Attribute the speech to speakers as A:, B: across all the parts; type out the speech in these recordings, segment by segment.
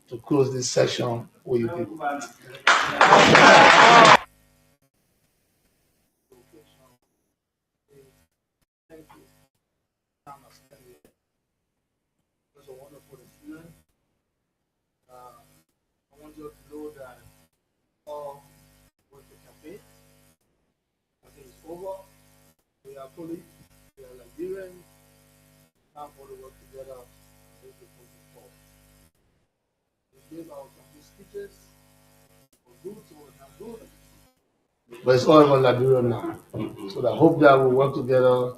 A: to close this session with you people. It was a wonderful experience. I want you to know that all with the campaign. I think it's over. We are colleagues, we are Liberians, now all the work together to make the country forward. We gave out some good speeches, for good, some were not good. But it's all about Liberia now. So I hope that we work together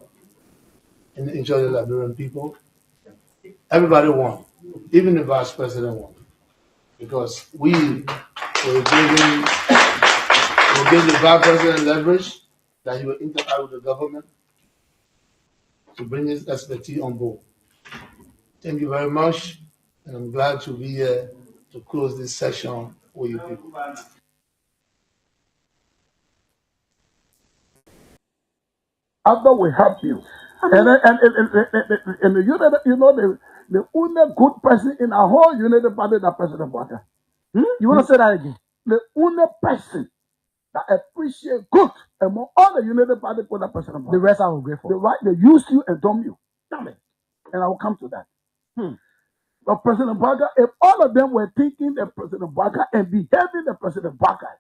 A: and enjoy the Liberian people. Everybody won, even the vice president won, because we were giving the vice president leverage that he will interact with the government to bring his expertise on board. Thank you very much, and I'm glad to be here to close this session with you people.
B: After we help you, and you know the only good person in our whole United Party is President Boaka.
C: You want to say that again?
B: The only person that appreciate good among all the United Party for that President Boaka.
C: The rest are ungrateful.
B: They used you and dumb you. Damn it. And I will come to that. But President Boaka, if all of them were thinking that President Boaka and behaving the President Boaka,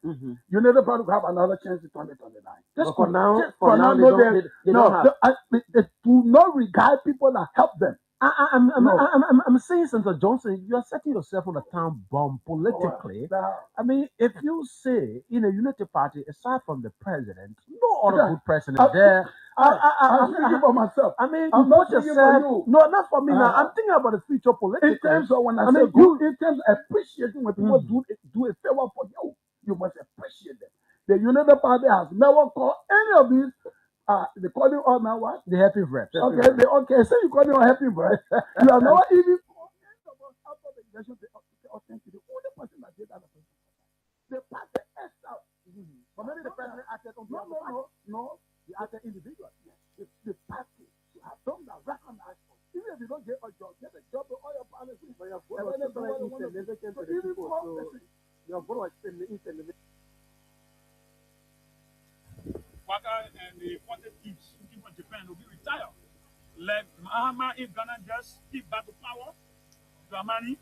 B: United Party will have another chance in 2029.
C: Just for now,
B: they do not regard people that help them.
C: I'm saying, Senator Johnson, you are setting yourself on a time bomb politically. I mean, if you say in a unity party, aside from the president, no other good president there.
B: I'm thinking for myself.
C: I mean,
B: I'm
C: you
B: not
C: put
B: thinking
C: yourself.
B: for you.
C: No, not for me now. I'm thinking about the future politically.
B: In terms of when I say good, in terms of appreciating when people do a favor for you, you must appreciate them. The United Party has never called any of these. They call you all now what?
C: The helping reps.
B: Okay, so you call me all helping reps. You are not even after the election. Thank you. The only person that did that. The party is out.
C: But maybe the president acted on behalf of the party.
B: No. He acted individually. Yes. The party you have done that recognize. Even if you don't get a job, get a job with all your policies.
C: But your vote was insignificant to the people, so your vote was insignificant.
D: Boaka and the imported teams looking for Japan will be retired. Let Mahama if Ghana just keep back to power, Dramani,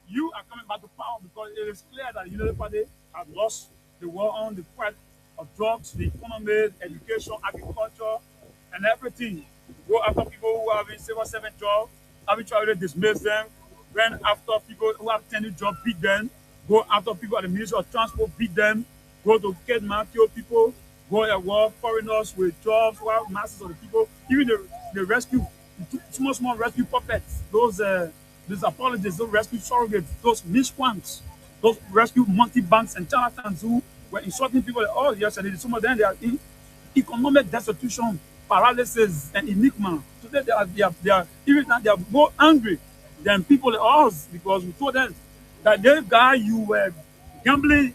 D: you are coming back to power because it is clear that the United Party has lost the war on the fight of drugs, the economy, education, agriculture, and everything. Go after people who have a civil servant job, arbitrarily dismiss them. Run after people who have tenure job, beat them. Go after people at the Ministry of Transport, beat them. Go to kidnap, kill people. Go at war, foreigners with jobs, while masses of the people, even the rescue, small rescue puppets, those apologists, those rescue surrogates, those miscreants, those rescue monkey banks and charlatans who were insulting people. Oh, yes, and some of them they are in economic destitution, paralysis, and enigma. Today they are even now they are more angry than people like us because we told them that this guy you were gambling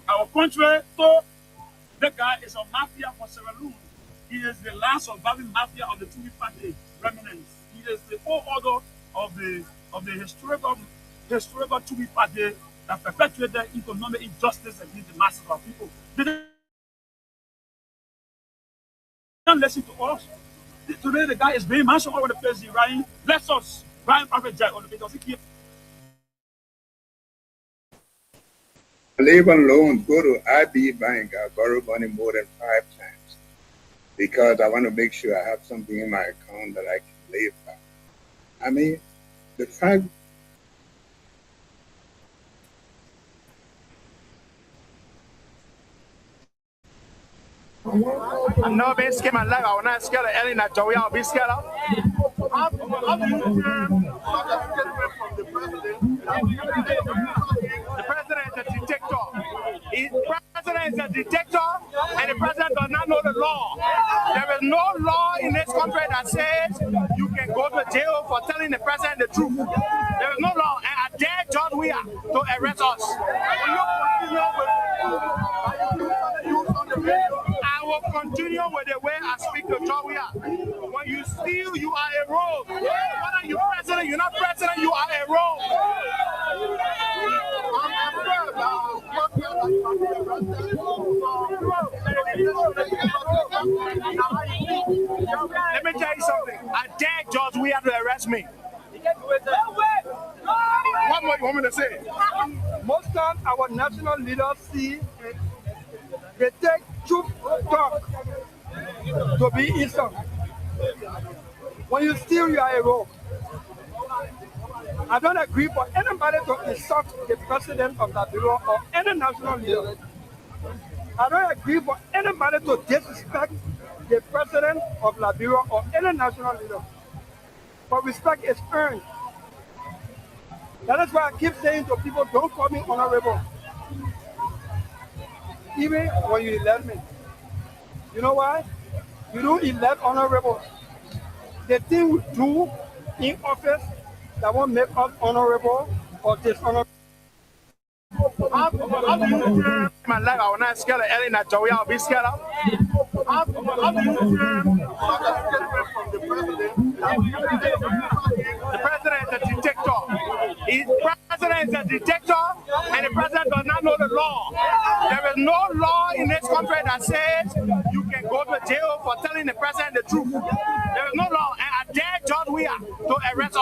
D: our country. So that guy is a mafia for Sierra Leone. He is the last surviving mafia of the Tui Party remnants. He is the order of the historical Tui Party that perpetuated economic injustice against the masses of people. They don't listen to us. Today the guy is being mentioned all over the place. He's Ryan, bless us, Ryan private jet on the because he keep
E: Labor loans go to IB Bank. I borrow money more than 5 times because I want to make sure I have something in my account that I can live by. I mean, the fact
F: I'm not being scared my life. I will not scared of Ellie, not Joey. I'll be scared of. How do you term from the president? The president is a dictator. The president is a dictator, and the president does not know the law. There is no law in this country that says you can go to jail for telling the president the truth. There is no law, and I dare George Weah to arrest us. I will continue with the way I speak to George Weah. When you steal, you are a rogue. Whether you're president, you're not president, you are a rogue. Let me tell you something. I dare George Weah to arrest me. What more you want me to say?
A: Most times our national leaders see they take truth talk to be insult. When you steal, you are a rogue. I don't agree for anybody to insult the president of Liberia or any national leader. I don't agree for anybody to disrespect the president of Liberia or any national leader. But respect is earned. That is why I keep saying to people, don't call me honorable. Even when you elect me. You know why? You don't elect honorable. The thing we do in office that won't make us honorable or dishonorable.
F: How do you term my life? I will not scare Ellie Nigeria. I'll be scared of. How do you term from the president? The president is a dictator. The president is a dictator, and the president does not know the law. There is no law in this country that says you can go to jail for telling the president the truth. There is no law, and I dare George Weah to arrest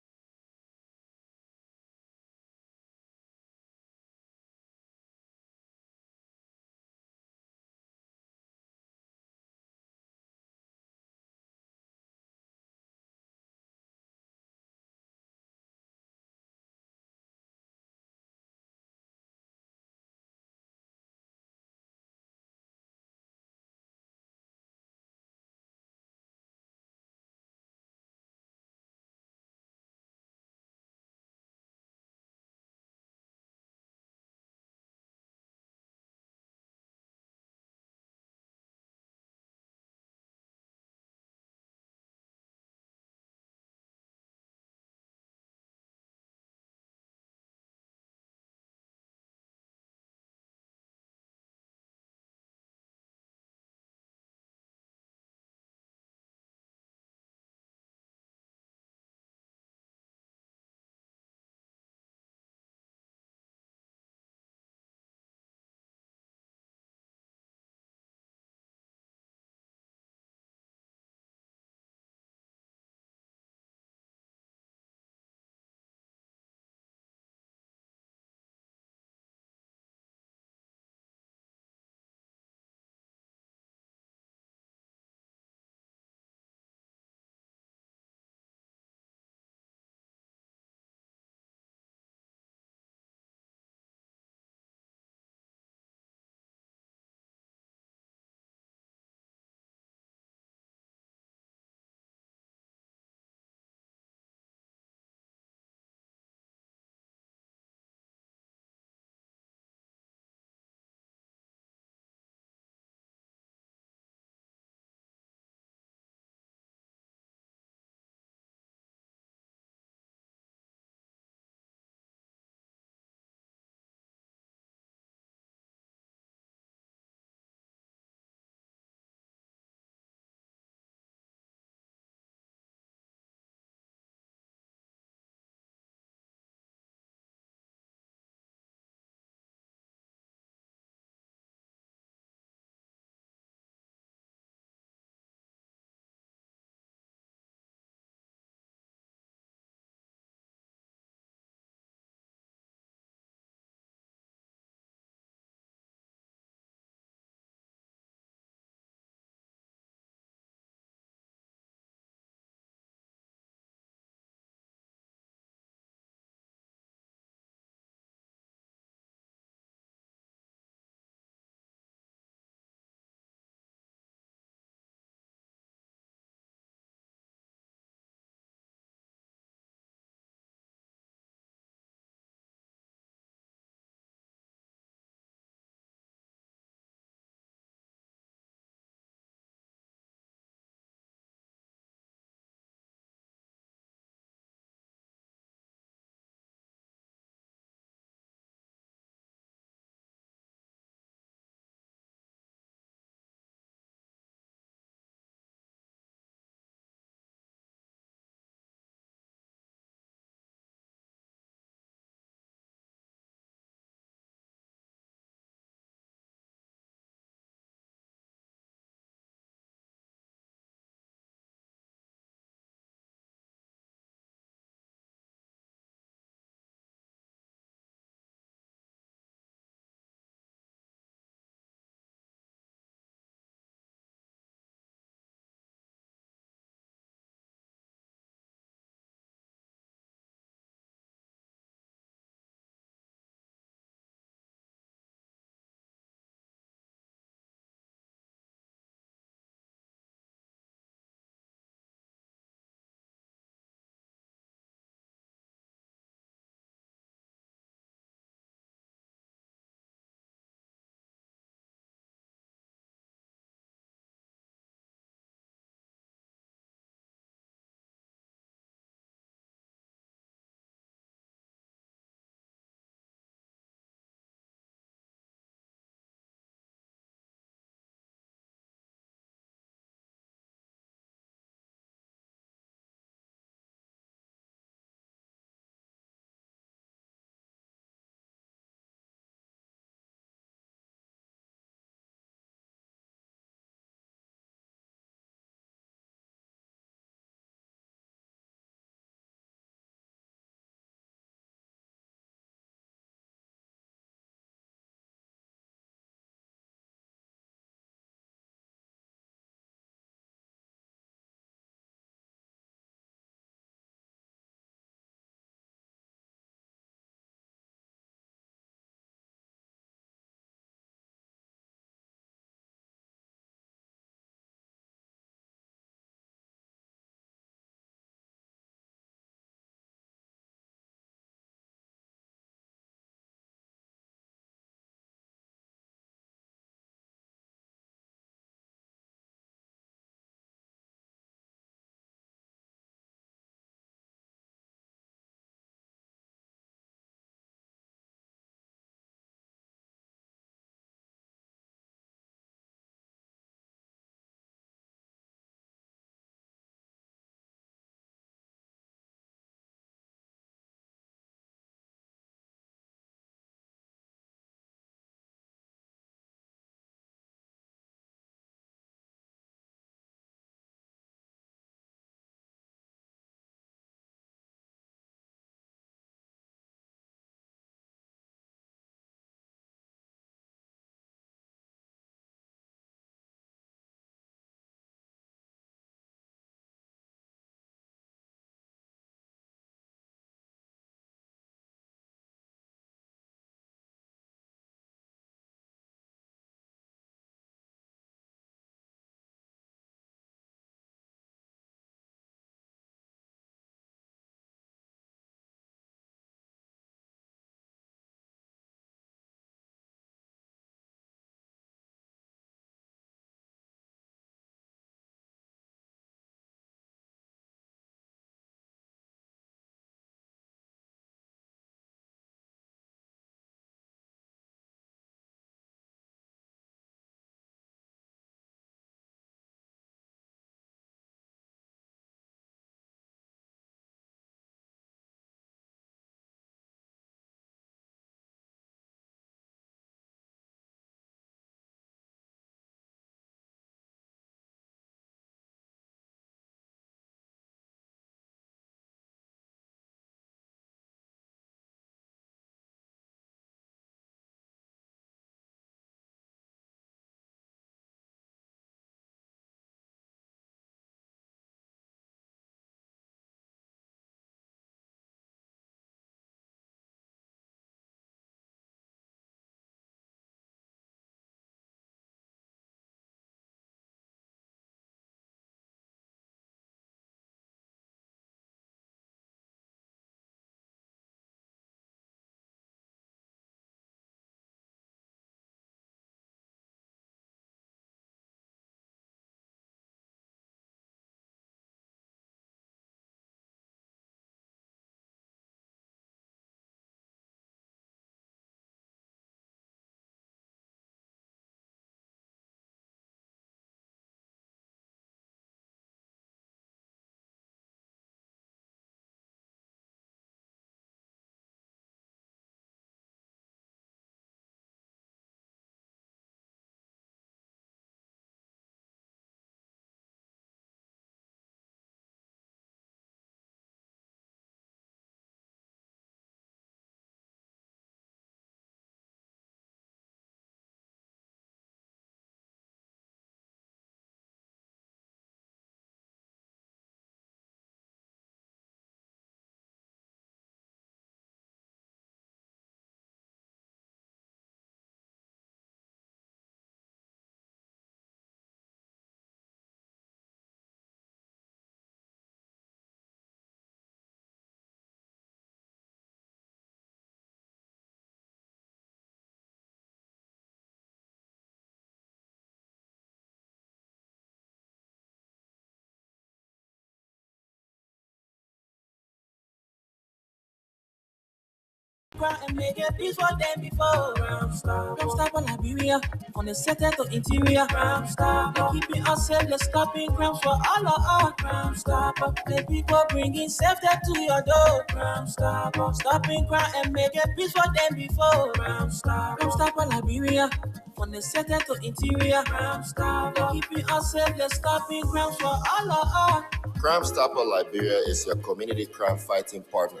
G: And make a peace for them before Ram Star for Liberia, on the settle to interior Ram Star, keeping us safe, let's stopping crimes for all of our Ram Star. The people bringing safety to your door Ram Star, stopping crime and make a peace for them before Ram Star for Liberia, on the settle to interior Ram Star, keeping us safe, let's stopping crimes for all of our.
H: Crime Stopper Liberia is your community crime fighting partner.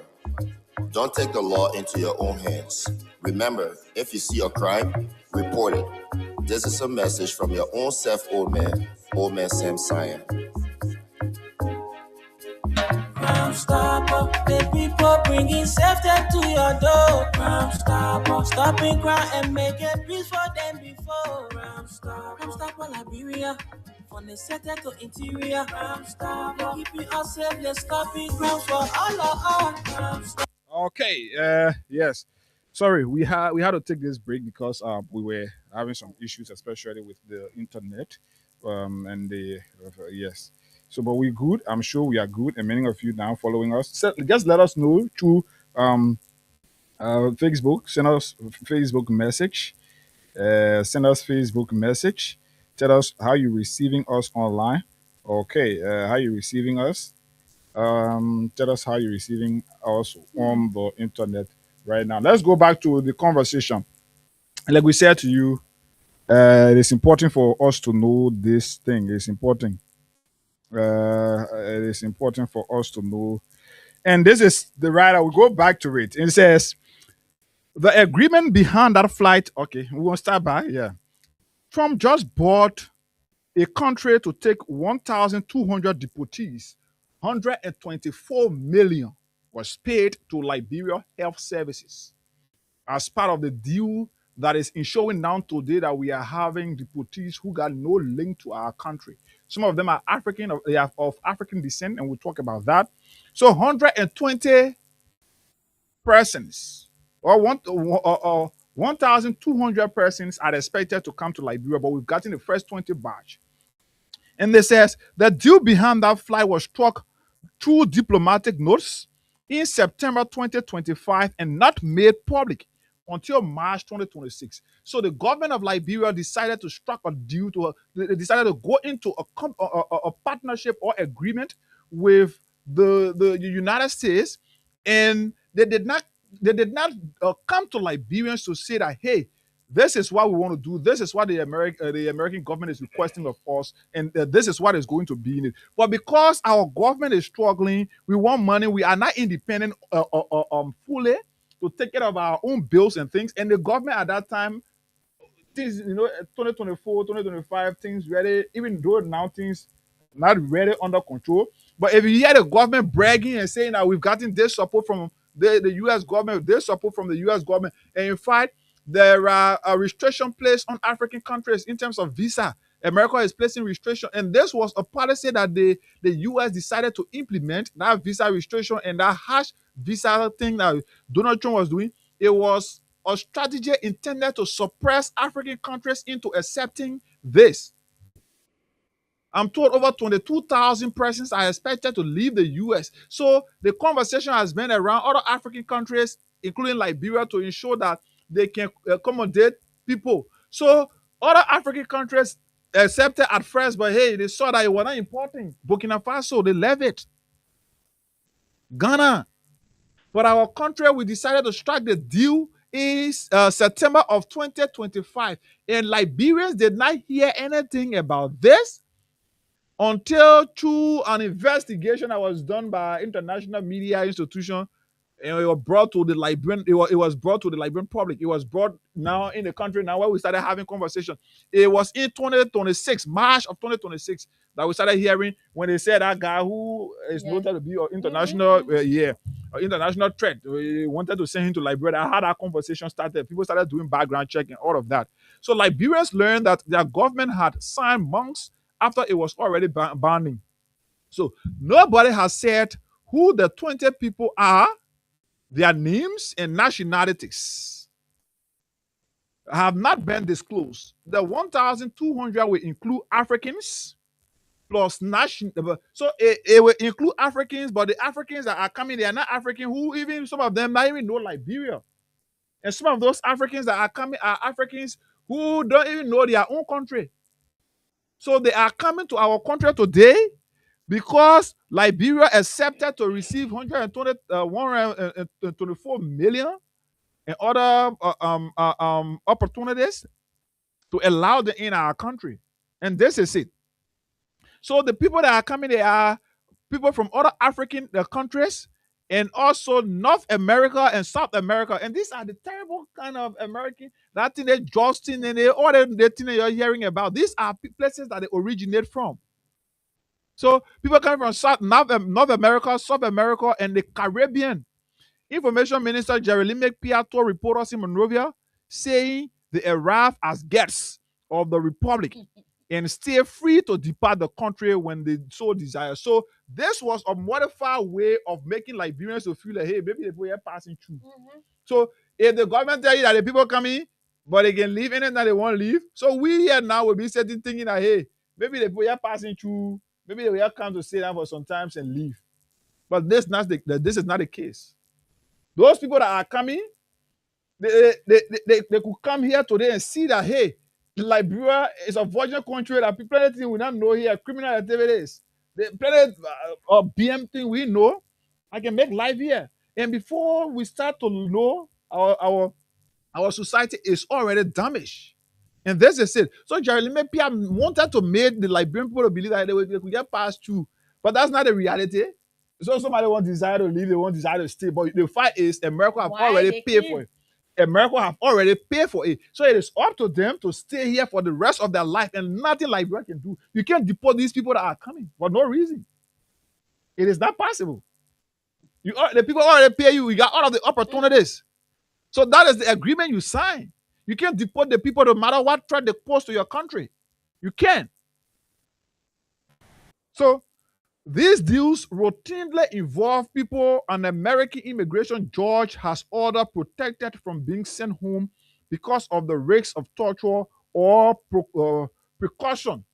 H: Don't take the law into your own hands. Remember, if you see a crime, report it. This is a message from your own self, Old Man Sam Cyan.
G: Crime Stopper, the people bringing safety to your door. Crime Stopper, stopping crime and making peace for them before. Crime Stopper Liberia, from the settle to interior. Crime Stopper, keeping us safe, let's stopping crime for all of our. Crime Stopper.
D: Okay. Yes. Sorry, we had to take this break because we were having some issues, especially with the internet. And the yes. So, but we're good. I'm sure we are good, and many of you now following us. So just let us know through Facebook. Send us Facebook message. Send us Facebook message. Tell us how you're receiving us online. Okay, how you receiving us? Tell us how you're receiving us on the internet right now. Let's go back to the conversation. Like we said to you, it is important for us to know this thing. It's important. It is important for us to know. And this is the right. I will go back to it. It says the agreement behind that flight. Okay, we will start by Trump just bought a country to take 1,200 deportees. 124 million was paid to Liberia Health Services as part of the deal that is ensuring now today that we are having deportees who got no link to our country. Some of them are African, they are of African descent, and we'll talk about that. So 120 persons or 1,200 persons are expected to come to Liberia, but we've gotten the first 20 batch. And they says the deal behind that flight was struck through diplomatic notes in September 2025 and not made public until March 2026. So the government of Liberia decided to strike a deal they decided to go into a partnership or agreement with the United States, and they did not come to Liberians to say that, hey, this is what we want to do. This is what the American government is requesting of us, and this is what is going to be in it. But because our government is struggling, we want money. We are not independent fully to take care of our own bills and things. And the government at that time, things 2024, 2025, things ready. Even though now things not really under control. But if you hear the government bragging and saying that we've gotten this support from the U.S. government, this support from the U.S. government, and in fact, there are a restriction placed on African countries in terms of visa. America is placing restriction, and this was a policy that the U.S. decided to implement, that visa restriction and that harsh visa thing that Donald Trump was doing. It was a strategy intended to suppress African countries into accepting this. I'm told over 22,000 persons are expected to leave the U.S. So the conversation has been around other African countries, including Liberia, to ensure that they can accommodate people. So other African countries accepted at first, but hey, they saw that it was not important. Burkina Faso, they left it. Ghana. But our country, we decided to strike the deal in September of 2025. And Liberians did not hear anything about this until through an investigation that was done by international media institution, and it was brought to the Liberian. It was brought to the Liberian public. It was brought now in the country now where we started having conversation. It was in 2026, March of 2026, that we started hearing when they said that guy who is noted to be an international, international threat. We wanted to send him to Liberia. I had that conversation started. People started doing background check and all of that. So Liberians learned that their government had signed months after it was already banning. So nobody has said who the 20 people are, their names and nationalities have not been disclosed. The 1,200 will include Africans plus national. So it will include Africans, but the Africans that are coming, they are not African, who even some of them not even know Liberia. And some of those Africans that are coming are Africans who don't even know their own country. So they are coming to our country today because Liberia accepted to receive 124 million and other opportunities to allow them in our country. And this is it. So the people that are coming, they are people from other African countries and also North America and South America. And these are the terrible kind of American, that thing they Justin and they, all the thing that you're hearing about. These are places that they originate from. So people coming from North America, South America, and the Caribbean. Information Minister Jerry Piat told reporters in Monrovia, saying they arrive as guests of the Republic and stay free to depart the country when they so desire. So this was a modified way of making Liberians to feel like, hey, maybe the people are passing through. So if the government tell you that the people coming, but they can leave anytime they want to leave, so we here now will be sitting thinking that, hey, maybe the people are passing through, maybe they will come to stay down for some time and leave. But this is not the case. Those people that are coming, they could come here today and see that, hey, Liberia is a virgin country that people will not know here, criminal activities. The planet or BM thing we know, I can make life here. And before we start to know, our society is already damaged. And this is it. So Jeremy Pia wanted to make the Liberian people believe that they could get passed through. But that's not the reality. So somebody won't desire to leave, they won't desire to stay. But the fact is, America have already paid for it. America have already paid for it. So it is up to them to stay here for the rest of their life, and nothing Liberia can do. You can't deport these people that are coming for no reason. It is not possible. The people already pay you. You got all of the opportunities. So that is the agreement you sign. You can't deport the people no matter what threat they pose to your country. You can't. So these deals routinely involve people an American immigration judge has ordered protected from being sent home because of the risks of torture or precaution.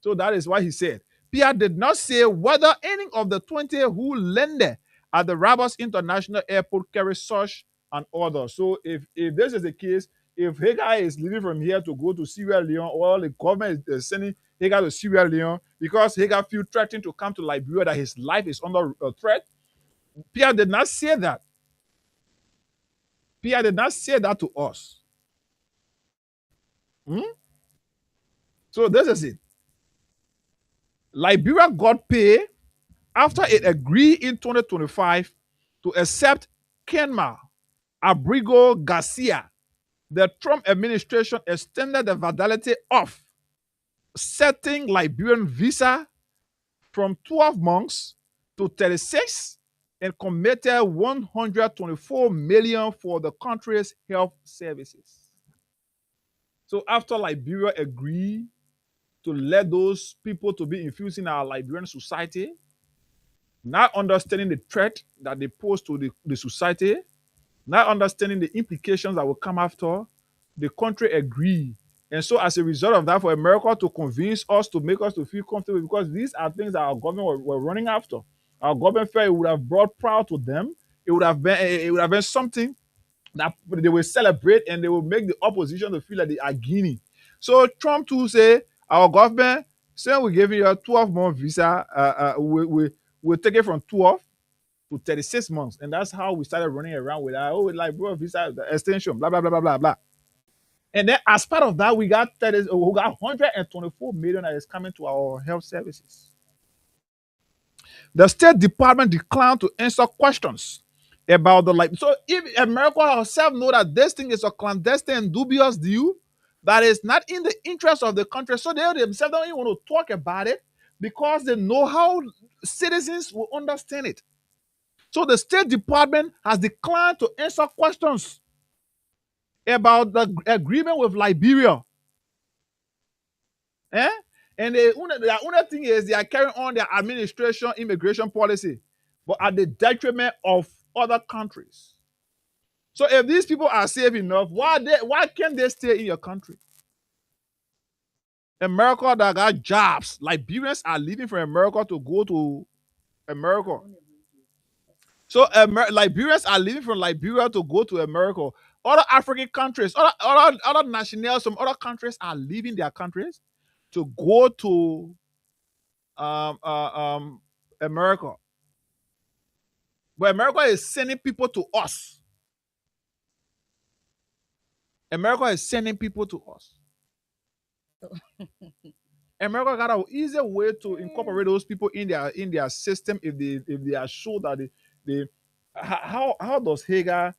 D: So that is why he said. Pierre did not say whether any of the 20 who landed at the Rabas International Airport carry such an order. So if this is the case, if Hagar is leaving from here to go to Sierra Leone, or the government is sending Hagar to Sierra Leone because Hagar feels threatened to come to Liberia, that his life is under threat, Pierre did not say that. Pierre did not say that to us. So this is it. Liberia got paid after it agreed in 2025 to accept Kenma Abrigo Garcia. The Trump administration extended the validity of setting Liberian visa from 12 months to 36 and committed 124 million for the country's health services. So after Liberia agreed to let those people to be infused in our Liberian society, not understanding the threat that they pose to the society, not understanding the implications that will come after, the country agreed. And so as a result of that, for America to convince us, to make us to feel comfortable, because these are things that our government were running after. Our government felt it would have brought proud to them. It would have been something that they will celebrate, and they will make the opposition to feel like they are gaining. So Trump too say, our government, say we give you a 12-month visa, we'll take it from 12 to 36 months. And that's how we started running around with that. Oh, like, bro, visa extension, blah, blah, blah, blah, blah, blah. And then as part of that, we got 124 million that is coming to our health services. The State Department declined to answer questions about the So if America herself know that this thing is a clandestine and dubious deal that is not in the interest of the country, so they themselves don't even want to talk about it because they know how citizens will understand it. So the State Department has declined to answer questions about the agreement with Liberia. And the only thing is they are carrying on their administration immigration policy, but at the detriment of other countries. So if these people are safe enough, why can't they stay in your country? America that got jobs. Liberians are leaving from America to go to America. So Liberians are leaving from Liberia to go to America. Other African countries, other nationals from other countries are leaving their countries to go to America. But America is sending people to us. America is sending people to us. America got an easy way to incorporate those people in their system if they are sure that they how does Hagar,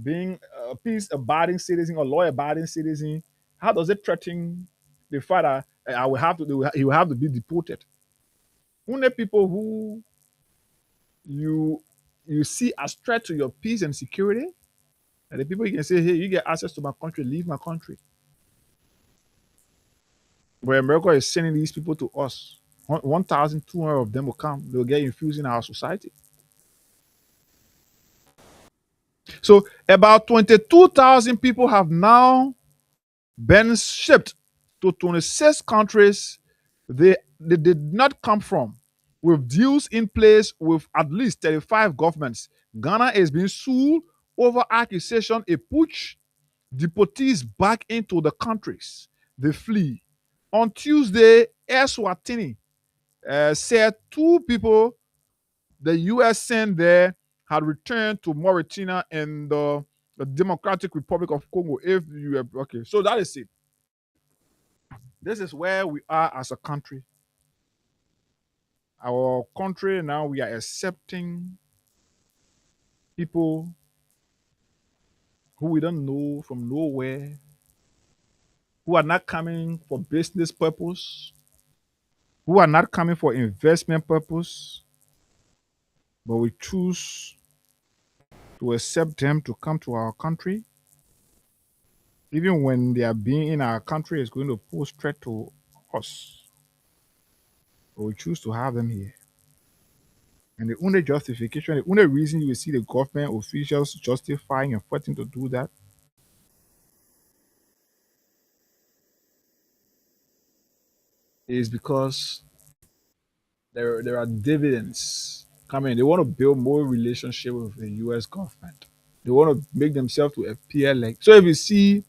D: being a peace abiding citizen or law abiding citizen, how does it threaten the fact that he will have to be deported? Only people who you see as threat to your peace and security, and the people you can say, hey, you get access to my country, leave my country. But America is sending these people to us. 1,200 of them will come. They'll get infused in our society. So about 22,000 people have now been shipped to 26 countries they did not come from, with deals in place with at least 35 governments. Ghana is being sued over accusation a putsch deportees back into the countries they flee. On Tuesday, Eswatini said 2 people the U.S. sent there had returned to Mauritania and the Democratic Republic of Congo. If you have, okay, so that is it. This is where we are as a country. Our country now, we are accepting people who we don't know from nowhere, who are not coming for business purpose, who are not coming for investment purpose, but we choose to accept them to come to our country, even when they are being in our country is going to pose threat to us. But we choose to have them here. And the only justification, the only reason you will see the government officials justifying and fighting to do that is because there are dividends coming. They want to build more relationship with the US government. They want to make themselves to appear like. So if you see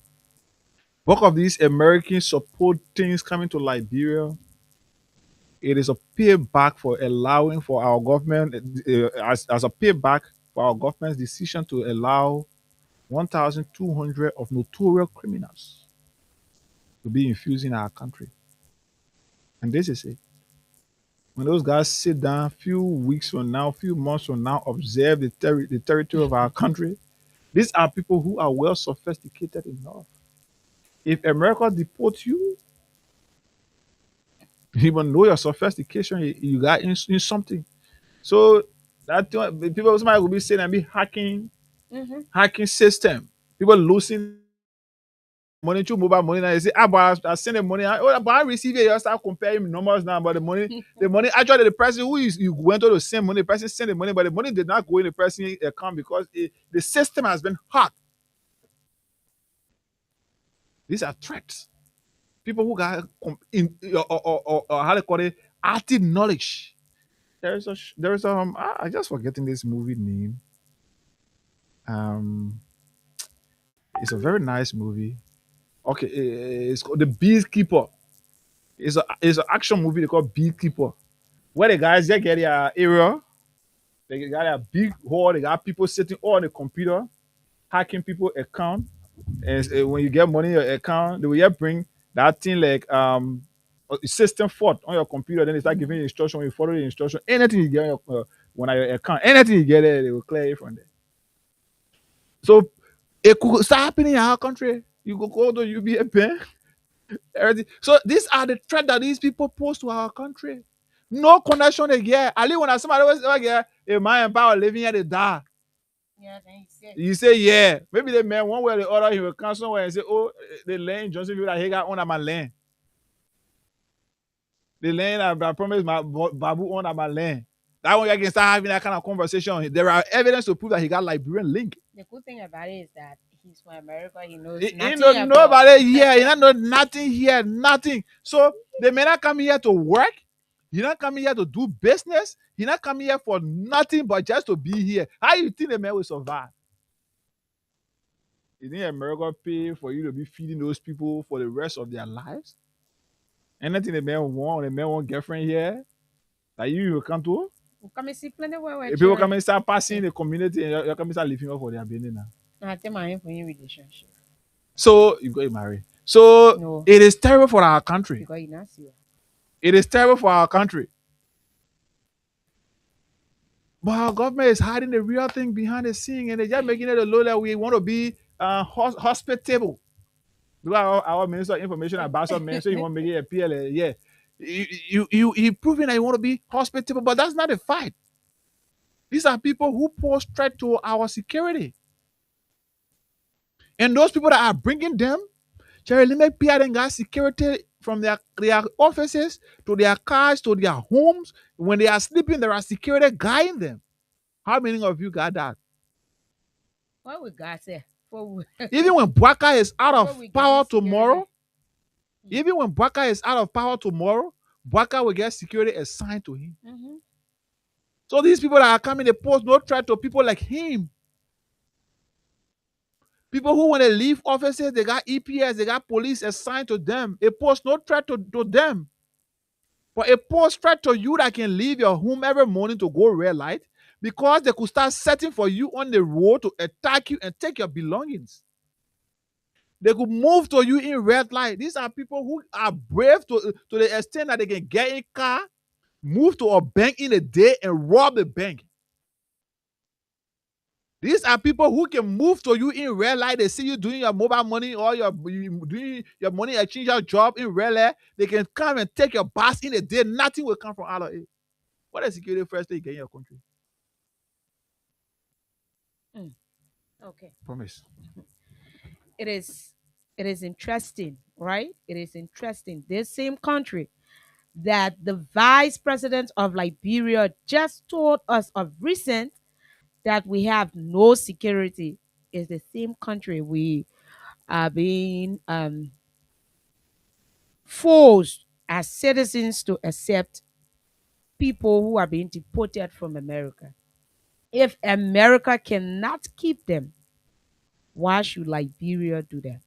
D: bulk of these American support things coming to Liberia, it is a payback for allowing for our government as a payback for our government's decision to allow 1,200 of notorious criminals to be infused in our country. And this is it. When those guys sit down, few weeks from now, few months from now, observe the territory of our country, these are people who are well sophisticated enough. If America deports you, you even know your sophistication, you got in something. So that people, somebody will be saying and be hacking system. People losing money to mobile money. Now they say, but I send the money. But I receive it. You start comparing numbers now. But the money actually the person who is you went to the same money, the person send the money, but the money did not go in the person's account because the system has been hacked. These are threats. People who got or how they call it, active knowledge. There's I just forgetting this movie name. It's a very nice movie. Okay, it's called The Beekeeper. It's an action movie they call Beekeeper, where the guys they get their area, they got a big hall, they got people sitting on the computer, hacking people account, and when you get money in your account, they will just bring that thing like a system fault on your computer. Then they start giving you instruction. When you follow the instruction, anything you get on your when your account, anything you get there, they will clear it from there. So it could start happening in our country. You go to UBA bank, everything. So these are the threat that these people pose to our country. No connection again. Ali when somebody was like, a man and power living here, they die.
I: Yeah, then
D: You say, yeah. Maybe the man one way or the other, he will come somewhere and say, oh, the land Johnsonville that he got on my land. The land I promised my Babu on my land. That one you can start having that kind of conversation. There are evidence to prove that he got Liberian link.
I: the good thing about it is that he's from America. He knows
D: He
I: nothing
D: know
I: about
D: nobody here. He not know nothing here, nothing. So they may not come here to work. He not coming here to do business. He not coming here for nothing but just to be here. How you think the man will survive? You think America pay for you to be feeding those people for the rest of their lives? Anything the man want girlfriend here, that you will come to?
I: We come and see plenty where
D: If people come and start passing the community and you come and start living off for their business now.
I: I tell my for your relationship.
D: So you got married. So
I: No.
D: it is terrible for our country.
I: Because you not see her.
D: It is terrible for our country. But our government is hiding the real thing behind the scene and they're just making it a low that we want to be hospitable. Because our minister of information about some man, so you want to make it a PLA. Yeah. You proving that you want to be hospitable, but that's not a fight. These are people who pose threat to our security. And those people that are bringing them, Jerry, let me pay them guys security from their offices to their cars to their homes. When they are sleeping, there are security guiding them. How many of you got that?
I: What would God say?
D: Even when Bwaka is out of power tomorrow, Bwaka will get security assigned to him.
I: Mm-hmm.
D: So these people that are coming, they pose no threat to people like him. People who want to leave offices, they got EPS, they got police assigned to them. It poses no threat to them. But it poses threat to you that can leave your home every morning to go red light because they could start setting for you on the road to attack you and take your belongings. They could move to you in red light. These are people who are brave to the extent that they can get in car, move to a bank in a day and rob the bank. These are people who can move to you in red light. They see you doing your mobile money or doing your money exchange job in red light. They can come and take your bus in a day. Nothing will come from out of it. What is security first thing you get in your country?
I: Okay.
D: Promise.
I: It is interesting, right? It is interesting. This same country that the vice president of Liberia just told us of recent that we have no security is the same country we are being forced as citizens to accept people who are being deported from America. If America cannot keep them, why should Liberia do that?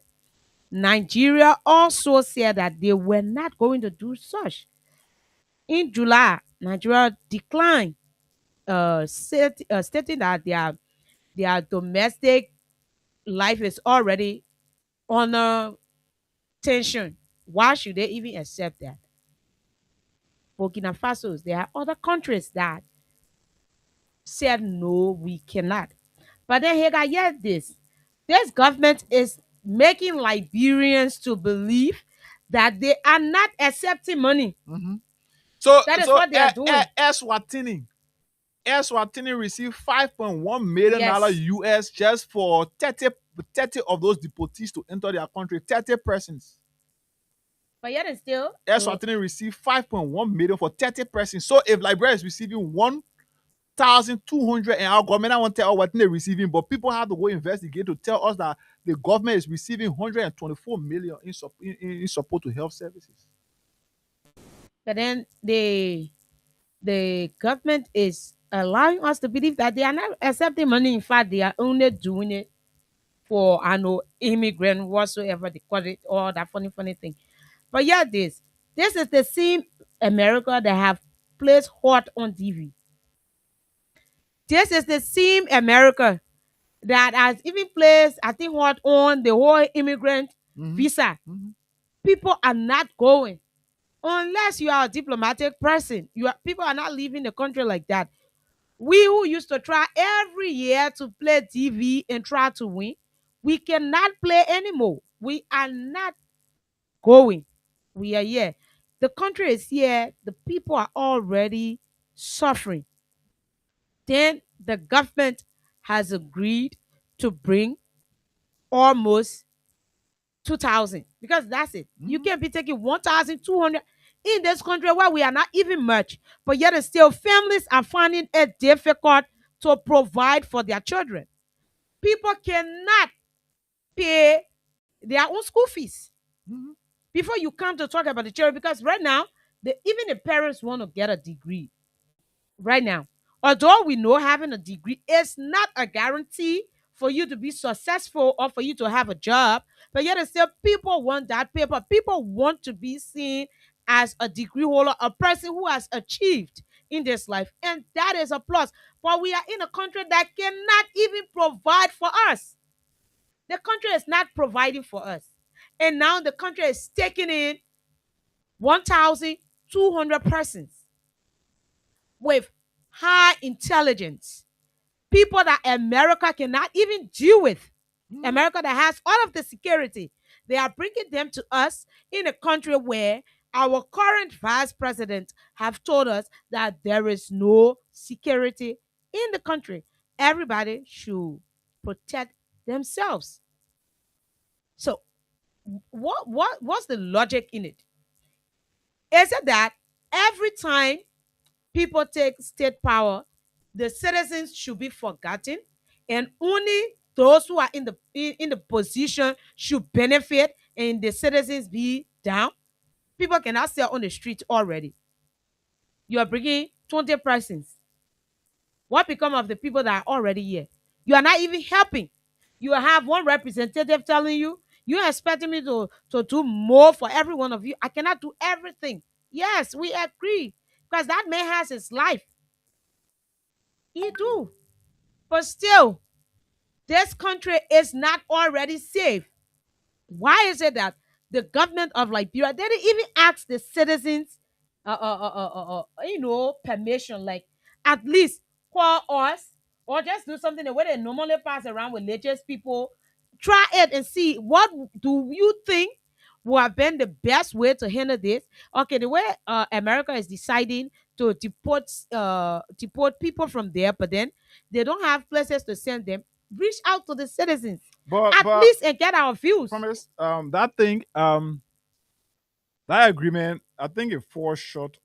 I: Nigeria also said that they were not going to do such. In July, Nigeria declined, stating that their domestic life is already under tension. Why should they even accept that? Burkina Faso, there are other countries that said no, we cannot. But then Hagar, yet this government is making Liberians to believe that they are not accepting money.
D: Mm-hmm. So
I: that is what they are doing.
D: Eswatini received $5.1 million US just for 30 of those deportees to enter their country. 30 persons.
I: But yet and still,
D: Eswatini received $5.1 million for 30 persons. So if Liberia is receiving 1,200 and our government, I won't tell us what they're receiving, but people have to go investigate to tell us that the government is receiving 124 million in support to health services.
I: But then the government is allowing us to believe that they are not accepting money. In fact, they are only doing it for immigrant whatsoever they call it, all that funny thing. But yeah, this is the same America that have placed hot on TV. This is the same America that has even placed, I think, hot on the whole immigrant visa. Mm-hmm. People are not going unless you are a diplomatic person. People are not leaving the country like that. We who used to try every year to play TV and try to win, we cannot play anymore. We are not going. We are here. The country is here. The people are already suffering. Then the government has agreed to bring almost 2,000 because that's it. Mm-hmm. You can't be taking 1,200 in this country where we are not even much, but yet still families are finding it difficult to provide for their children. People cannot pay their own school fees. Mm-hmm. Before you come to talk about the children, because right now, even the parents want to get a degree. Right now, although we know having a degree is not a guarantee for you to be successful or for you to have a job. But yet still people want that paper. People want to be seen as a degree holder, a person who has achieved in this life. And that is a plus. But we are in a country that cannot even provide for us. The country is not providing for us. And now the country is taking in 1,200 persons with high intelligence, people that America cannot even deal with. America that has all of the security. They are bringing them to us in a country where our current vice president have told us that there is no security in the country. Everybody should protect themselves. So what's the logic in it? Is it that every time people take state power, the citizens should be forgotten, and only those who are in the position should benefit, and the citizens be down? People cannot sell on the street already. You are bringing 20 persons. What become of the people that are already here? You are not even helping. You have one representative telling you, you're expecting me to do more for every one of you. I cannot do everything. Yes, we agree. Because that man has his life. He do. But still, this country is not already safe. Why is it that the government of Liberia, they didn't even ask the citizens, permission, like at least call us or just do something the way they normally pass around with religious people. Try it and see, what do you think would have been the best way to handle this? Okay, the way America is deciding to deport people from there, but then they don't have places to send them. Reach out to the citizens at least and get our views.
D: Promise, that thing, that agreement, I think it falls short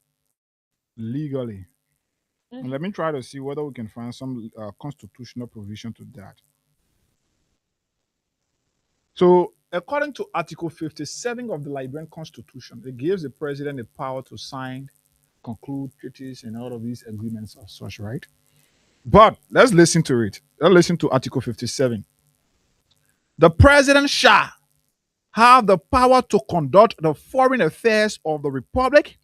D: legally. And let me try to see whether we can find some constitutional provision to that. So, according to Article 57 of the Liberian Constitution, it gives the president the power to sign, conclude treaties, and all of these agreements as such, right? But let's listen to it. Let's listen to Article 57. The president shall have the power to conduct the foreign affairs of the republic,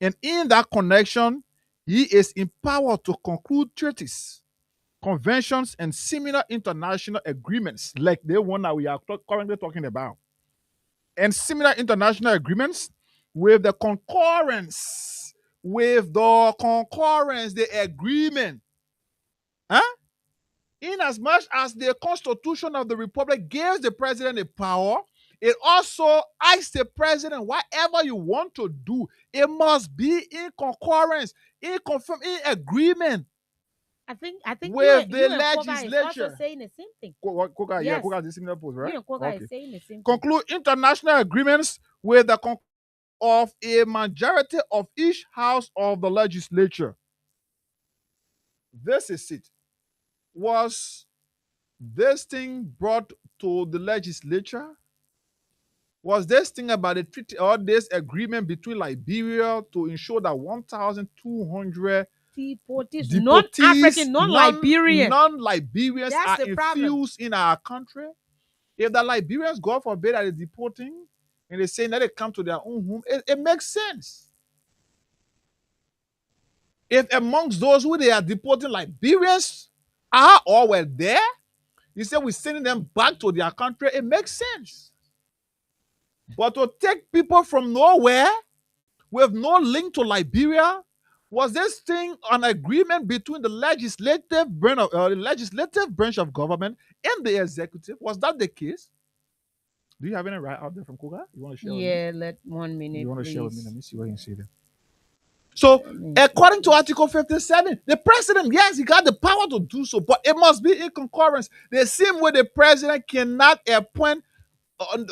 D: and in that connection, he is empowered to conclude treaties, conventions, and similar international agreements like the one that we are currently talking about, and similar international agreements with the agreement. Huh? In as much as the Constitution of the Republic gives the president the power, it also asks the president, whatever you want to do, it must be in concurrence, in agreement.
I: I think
D: with
I: you
D: the
I: and Koga
D: legislature.
I: is also saying the same thing.
D: Koga, yeah,
I: Yes.
D: Koga is the similar post, right?
I: You and Koga
D: Okay.
I: is saying the same thing.
D: Conclude international agreements with the of a majority of each house of the legislature. This is it. Was this thing brought to the legislature? Was this thing about the treaty or this agreement between Liberia to ensure that 1,200
I: deportees, non-African, non-Liberian,
D: non-Liberians
I: That's
D: are
I: the problem.
D: infused in our country? If the Liberians, God forbid, are deporting and they say that they come to their own home, it makes sense. If amongst those who they are deporting Liberians are or were there, you say we're sending them back to their country, it makes sense. But to take people from nowhere with no link to Liberia, was this thing an agreement between the legislative branch of government and the executive? Was that the case? Do you have any right out there from Koga? You want to share with me?
I: Yeah, let 1 minute.
D: You want to
I: please.
D: share with me? Let me see what you can say there. So, according to Article 57, the president, yes, he got the power to do so, but it must be in concurrence. The same way the president cannot appoint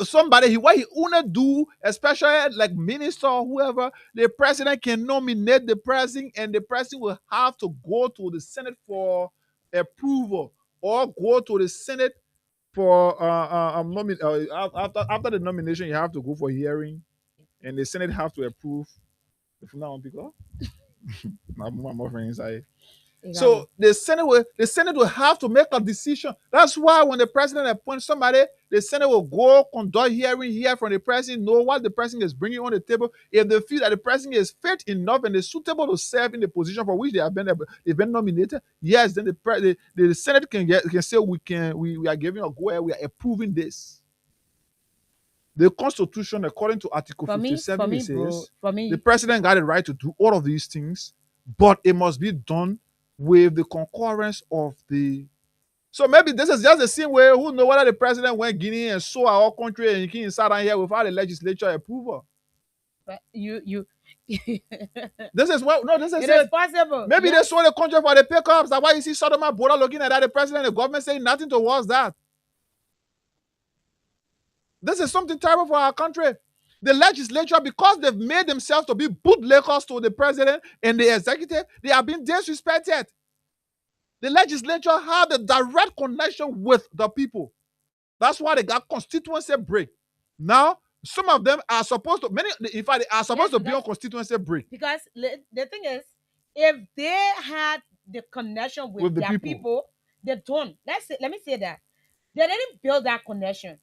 D: somebody, what he wanna do, especially like minister or whoever, the president can nominate the president, and the president will have to go to the Senate for approval or go to the Senate for after the nomination, you have to go for hearing, and the Senate have to approve. From now on, because I'm more friends inside.
J: So the Senate will have to make a decision. That's why when the president appoints somebody, the Senate will go conduct hearing, hear from the president, know what the president is bringing on the table. If they feel that the president is fit enough and is suitable to serve in the position for which they've been nominated, yes, then the Senate can say we are giving a go ahead, we are approving this. The Constitution, according to Article 57, says the president got the right to do all of these things, but it must be done with the concurrence of the. So maybe this is just the same way. Who know whether the president went Guinea and saw our country and he sat down here without the legislature approval?
I: But you.
J: This is what this is
I: it. Is possible.
J: Maybe they saw the country for the pickups. That's why you see Sodom and Gomorrah looking at that. The president and the government saying nothing towards that. This is something terrible for our country. The legislature, because they've made themselves to be bootleggers to the president and the executive, they are being disrespected. The legislature have a direct connection with the people. That's why they got constituency break. Now, some of them are supposed to, in fact, they are supposed to be on constituency break.
I: Because the thing is, if they had the connection with their people, they don't. Let me say that. They didn't build that connection.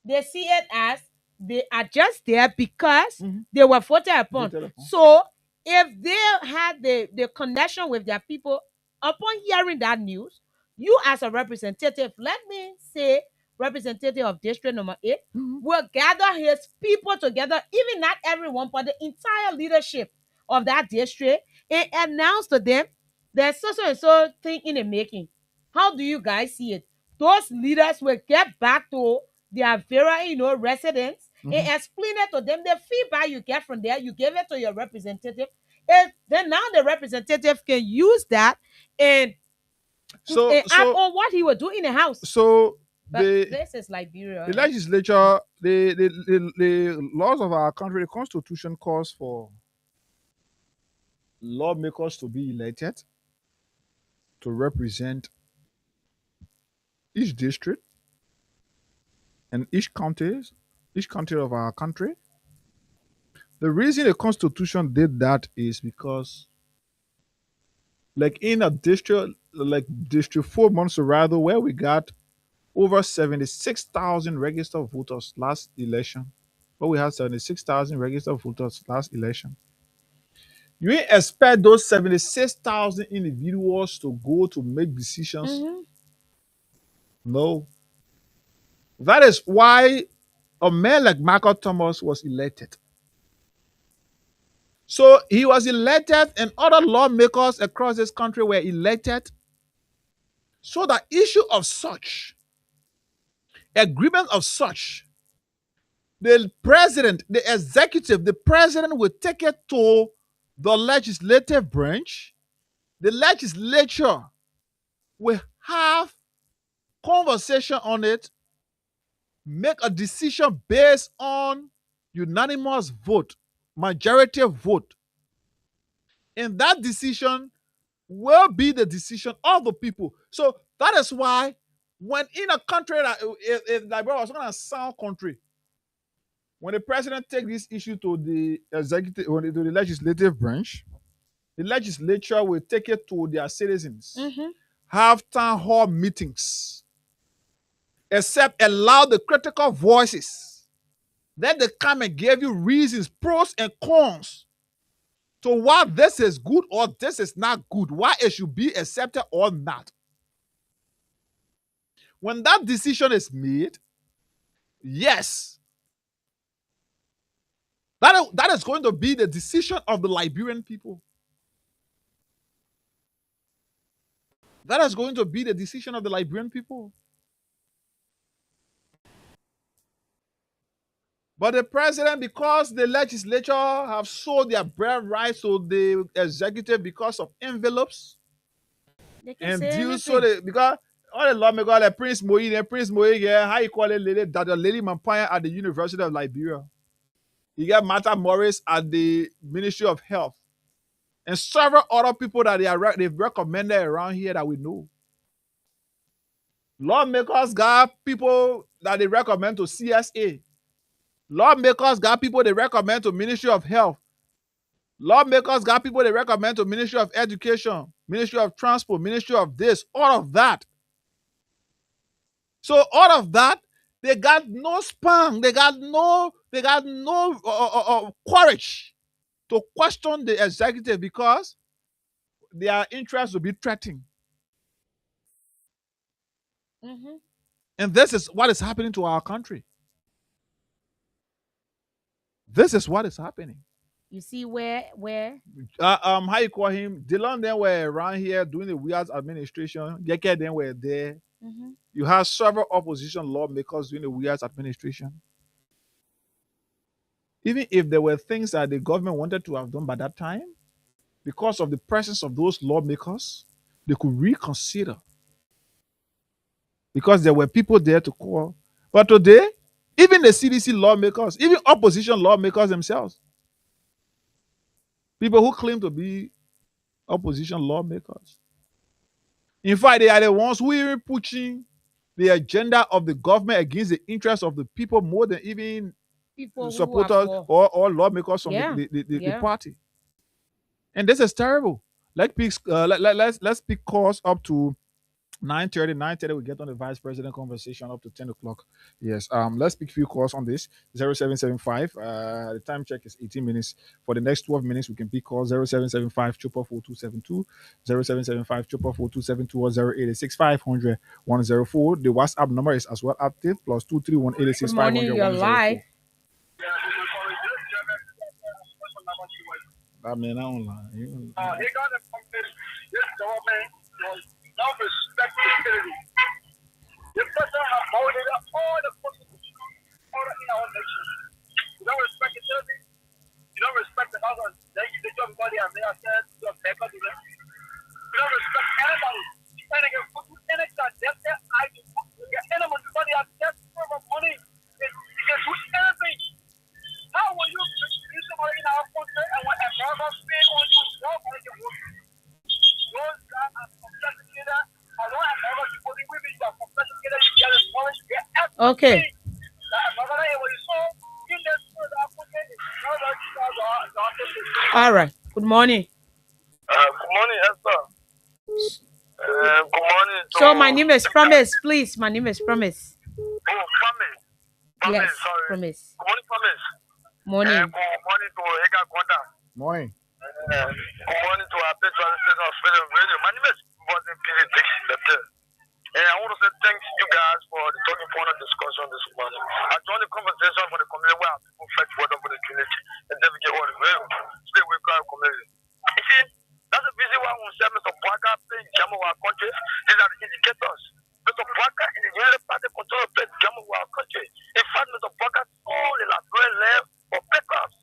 I: They see it as they are just there because they were voted upon. So if they had the connection with their people, upon hearing that news, you as a representative, let me say representative of district number 8, will gather his people together, even not everyone, but the entire leadership of that district, and announce to them there's so and so thing in the making. How do you guys see it? Those leaders will get back to their very, residents and explain it to them. The feedback you get from there, you give it to your representative, and then now the representative can use that and act on what he will do in the house.
J: So
I: this is Liberia.
J: The legislature, the laws of our country, the Constitution calls for lawmakers to be elected to represent each district and each county of our country. The reason the Constitution did that is because, like in a district, like District 4 Montserrat, where we got over 76,000 registered voters last election, but we had 76,000 registered voters last election. You ain't expect those 76,000 individuals to go to make decisions. No. That is why a man like Michael Thomas was elected. So he was elected and other lawmakers across this country were elected. So the issue of such, agreement of such, the president, the executive, the president will take it to the legislative branch. The legislature will have conversation on it, make a decision based on unanimous vote, majority vote. And that decision will be the decision of the people. So that is why when in a country that if Liberia was not a sound country, when the president takes this issue to the executive or to the legislative branch, the legislature will take it to their citizens, have town hall meetings, except allow the critical voices. Then they come and give you reasons, pros and cons, to why this is good or this is not good, why it should be accepted or not. When that decision is made, yes, that is going to be the decision of the Liberian people. That is going to be the decision of the Liberian people. But the president, because the legislature have sold their bread rights to the executive because of envelopes, and deals, so because all the lawmakers like Prince Moyi, yeah, how you call it, Lady Mampaya at the University of Liberia. You got Martha Morris at the Ministry of Health, and several other people that they've recommended around here that we know. Lawmakers got people that they recommend to CSA. Lawmakers got people they recommend to Ministry of Health. Lawmakers got people they recommend to Ministry of Education, Ministry of Transport, Ministry of this, all of that. So all of that, they got no spunk, they got no courage to question the executive because their interests will be threatened.
I: Mm-hmm.
J: And this is what is happening to our country. This is what is happening.
I: You see where?
J: How you call him? Dylan then were around here doing the weird administration. Yeke then were there.
I: Mm-hmm.
J: You have several opposition lawmakers doing the weird administration. Even if there were things that the government wanted to have done by that time, because of the presence of those lawmakers, they could reconsider. Because there were people there to call. But today, even the CDC lawmakers, even opposition lawmakers themselves, people who claim to be opposition lawmakers, in fact, they are the ones who are pushing the agenda of the government against the interests of the people more than even
I: People
J: supporters or lawmakers from the party. And this is terrible. Let's pick calls up to 9:30. 9:30 we get on the vice president conversation up to 10 o'clock. Yes. Let's pick a few calls on this. 0775. The time check is 18 minutes. For the next 12 minutes, we can pick calls 0775 44272, 0775 44272 or 0886 500 104. The WhatsApp number is as well active, plus 231 886
I: Good morning,
J: 500
I: you're live.
J: I mean, I don't lie.
F: He got it from this government was not respect security. This person has voted up all the constitution order in our nation. You don't respect security. You don't respect the house. Then you take everybody and they are said to a paper to them. You don't respect anybody. You can't get put to any kind of death there. I can get anybody has death for money. You can do anything. How will you be somebody in our country and when a brother spit on you, nobody can work? Those guys are complicated. I don't have ever people with me that complicated. You get it, knowledge, you get everything.
I: Okay. All right. Good morning.
F: Good morning, Esther. Good morning.
I: So my name is Promise, please. My name is Promise.
F: Oh, Promise.
I: Yes,
F: sorry.
I: Promise.
F: Good morning, Promise.
I: Morning.
F: Good morning to Ega Gwanda.
J: Morning.
F: Good morning to our patron station of Freedom Radio. My name is Boston P. Dixon. And I want to say thanks to you guys for the talking point of discussion this morning. I joined the conversation for the community where people fetch water for the community and then we get water. Stay with our community. You see, that's the reason why we say Mr. Bwaka playing jam of our country. These are the indicators. Mr. Bwaka is the only party control of the jam of our country. In fact, Mr. Bwaka all the Liberian land for papers.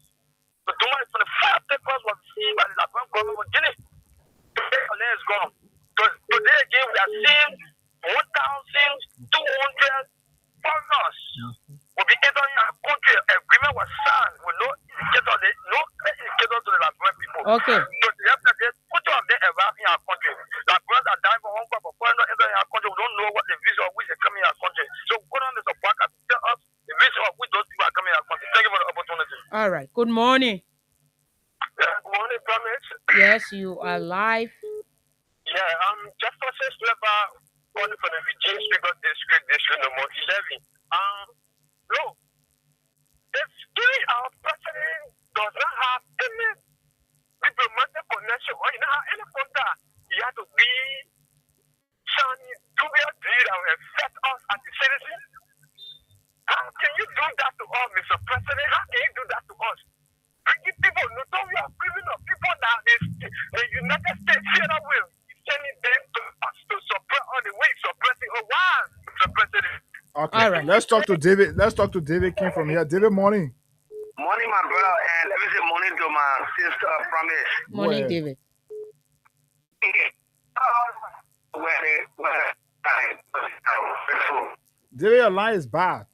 F: The 25 papers was seen by the Liberian government of Guinea. Today, the land is gone. Today again, we are seeing 1,200 foreigners will be entering our country. Agreement was signed with no indicator to the Liberian people.
I: Okay.
F: So the put of them arriving in our country. Liberians are dying for hunger, but foreigners entering our country. We don't know what the reason of which they come in our country. So go on Mr. Bwaka to tell us the reason of which those people are coming in our country. Thank you for the opportunity.
I: All right. Good morning.
F: Good morning, Promise.
I: Yes, you are live.
F: Yeah, just for this level, calling for the Virginia Speaker District number 11. No, if our president does not have any diplomatic connection or you know any contact, he has to be signing to be a deal that will affect us as a citizen. How can you do that to us, Mr. President? How can you do that to us? Bringing people, notorious criminal people that is the United States Federal will sending them to us to suppress on the way suppressing a while, Mr. President.
J: Okay. All right. Let's talk to David. Let's talk to David King from here. David, morning.
F: Morning, my brother, and let me say morning to my sister, Promise.
I: Morning, David.
J: David, your line is bad.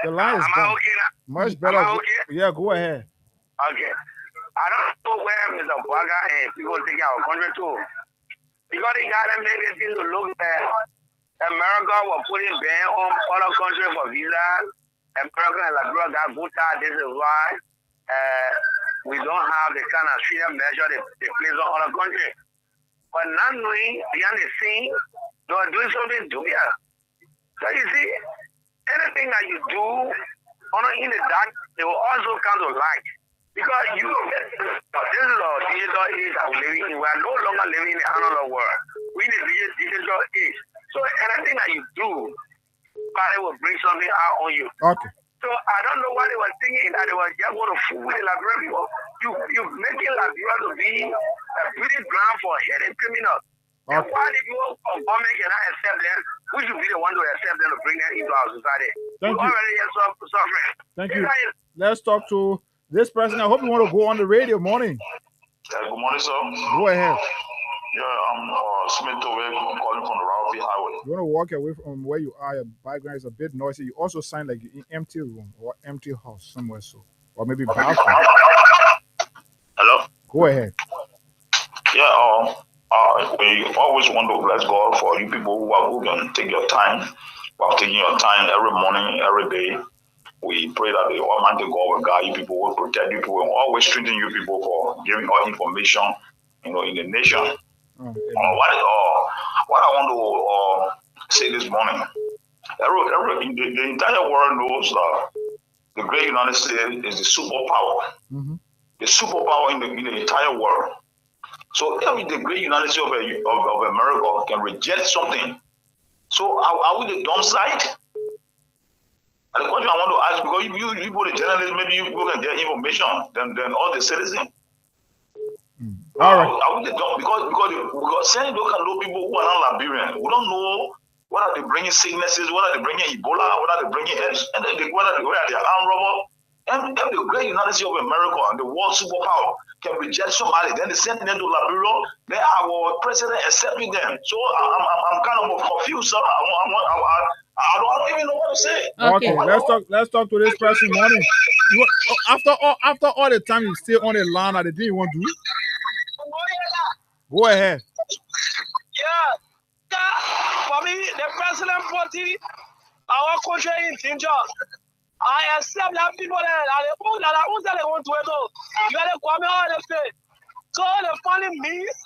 J: The line is bad.
F: Okay now?
J: Much better.
F: Okay?
J: Yeah, go ahead.
F: Okay. I don't know where Mr. Bwaka and people take our country to. Because they got them make it seem to look like America was putting ban on other countries for visas. America and Liberia got good time. This is why we don't have the kind of freedom measure they place on other countries. But not knowing behind the scene, they are doing something dubious. So you see, anything that you do in the dark, they will also come to light. Because this is a digital age that we're living in. We are no longer living in the analog world. We're in the digital age. So anything that you do, God will bring something out on you.
J: Okay.
F: So I don't know why they were thinking that they were just going to fool the Liberia people. You making Liberia to be a breeding ground for hidden criminals. And why the people of government cannot accept them? We should be the one to accept them to bring them into our society.
J: Thank you.
F: Already suffering.
J: Thank you. Let's talk to this person. I hope you want to go on the radio. Morning.
K: Good morning, sir.
J: Go ahead.
K: Yeah, I'm Smith Towe. I'm calling from the Ralphie Highway.
J: You want to walk away from where you are. Your background is a bit noisy. You also sound like you're in an empty room or empty house somewhere, so or maybe bathroom.
K: Hello.
J: Go ahead.
K: Yeah. We always want to bless God for you people who can take your time. While taking your time every morning, every day. We pray that the Almighty God will guide you people, will protect you people, will always strengthen you people for giving all information, in the nation. What I want to say this morning, the entire world knows that the great United States is the superpower.
J: Mm-hmm.
K: The superpower in the entire world. So if the great United States of America can reject something, so are we the dumb side? And the question I want to ask, because you people, the journalists, maybe you people can get information than all the citizens.
J: All right.
K: Are we the dumb? Because Senegal can know people who are not Liberian. We don't know what are they bringing sicknesses, what are they bringing Ebola, what are they bringing, and where are they armed robber. And if the great United States of America and the world superpower can reject somebody, then they send them to Liberia, then our president accepting them. So I'm kind of confused, sir. I don't even know what to say.
J: Okay, let's talk to this person. Morning. After all the time you stay on the line, that the thing you want to do. Go ahead.
F: Yeah. For me, the president party, our country in danger. I accept that people that are they want to know. You got to come out and say, so they finding means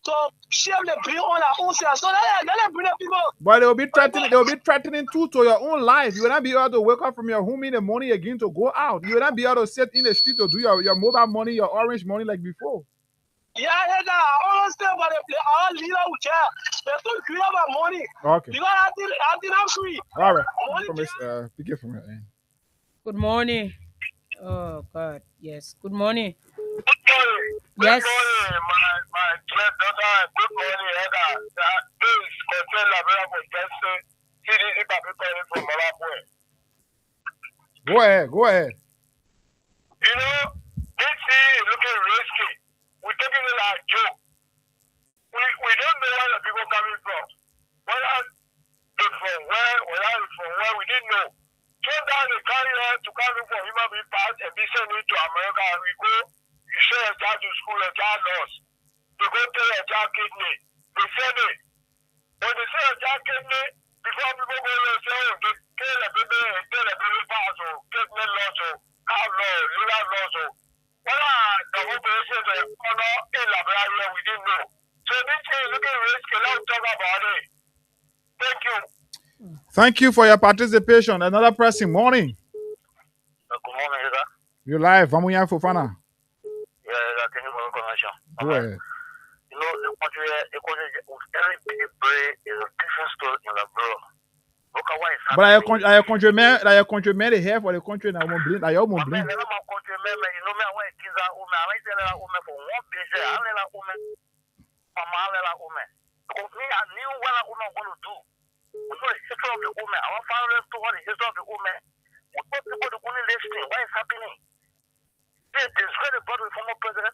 F: to share the bill on our own self. So they bring the people.
J: But they will be threatening too to your own life. You will not be able to wake up from your home in the morning again to go out. You will not be able to sit in the street to do your mobile money, your orange money like before.
F: Yeah, I understand, but our leader will care. They're so clear about money.
J: Okay.
F: Because I think I'm free.
J: All right. Pick it from your end.
I: Good morning. Oh God, yes. Good morning.
F: Good morning.
I: Yes.
F: Good morning, my daughter. Good morning, Edda. This is concerned Liberia for just CDC people calling from Malawi.
J: Go ahead.
F: You know, this thing is looking risky. We're taking it like a joke. We don't know where the people coming from. Whether they're from where, we didn't know. Sometimes they carry us to come for human being parts and be sent into America, and we go, you send a child to school, a child lost. They go tell a child kidney. They send it. When they send a child kidney, before people go there and say, oh, they tell the baby parts, or kidney loss, or cow loss, liver loss, or the whole person that honor in Liberia, we didn't know. So this is looking risky. Let's talk about it. Thank you.
J: Thank you for your participation. Another pressing morning.
F: Good morning, sir.
J: You live. Vamos ya Fofana.
F: Yeah, can you make a connection?
J: Go ahead.
F: You know, the country, every big break is a different story in Liberia. Look at what is happening.
J: But I countrymen they have for the country now. I
F: countrymen, you know me, I want kids out women. I like to let women for one place. I let women. Because me, I knew what I was going to do. We know the history of the woman. Our fathers told the history of the woman. We want people to only listen. What is happening? They destroy the body of the former president.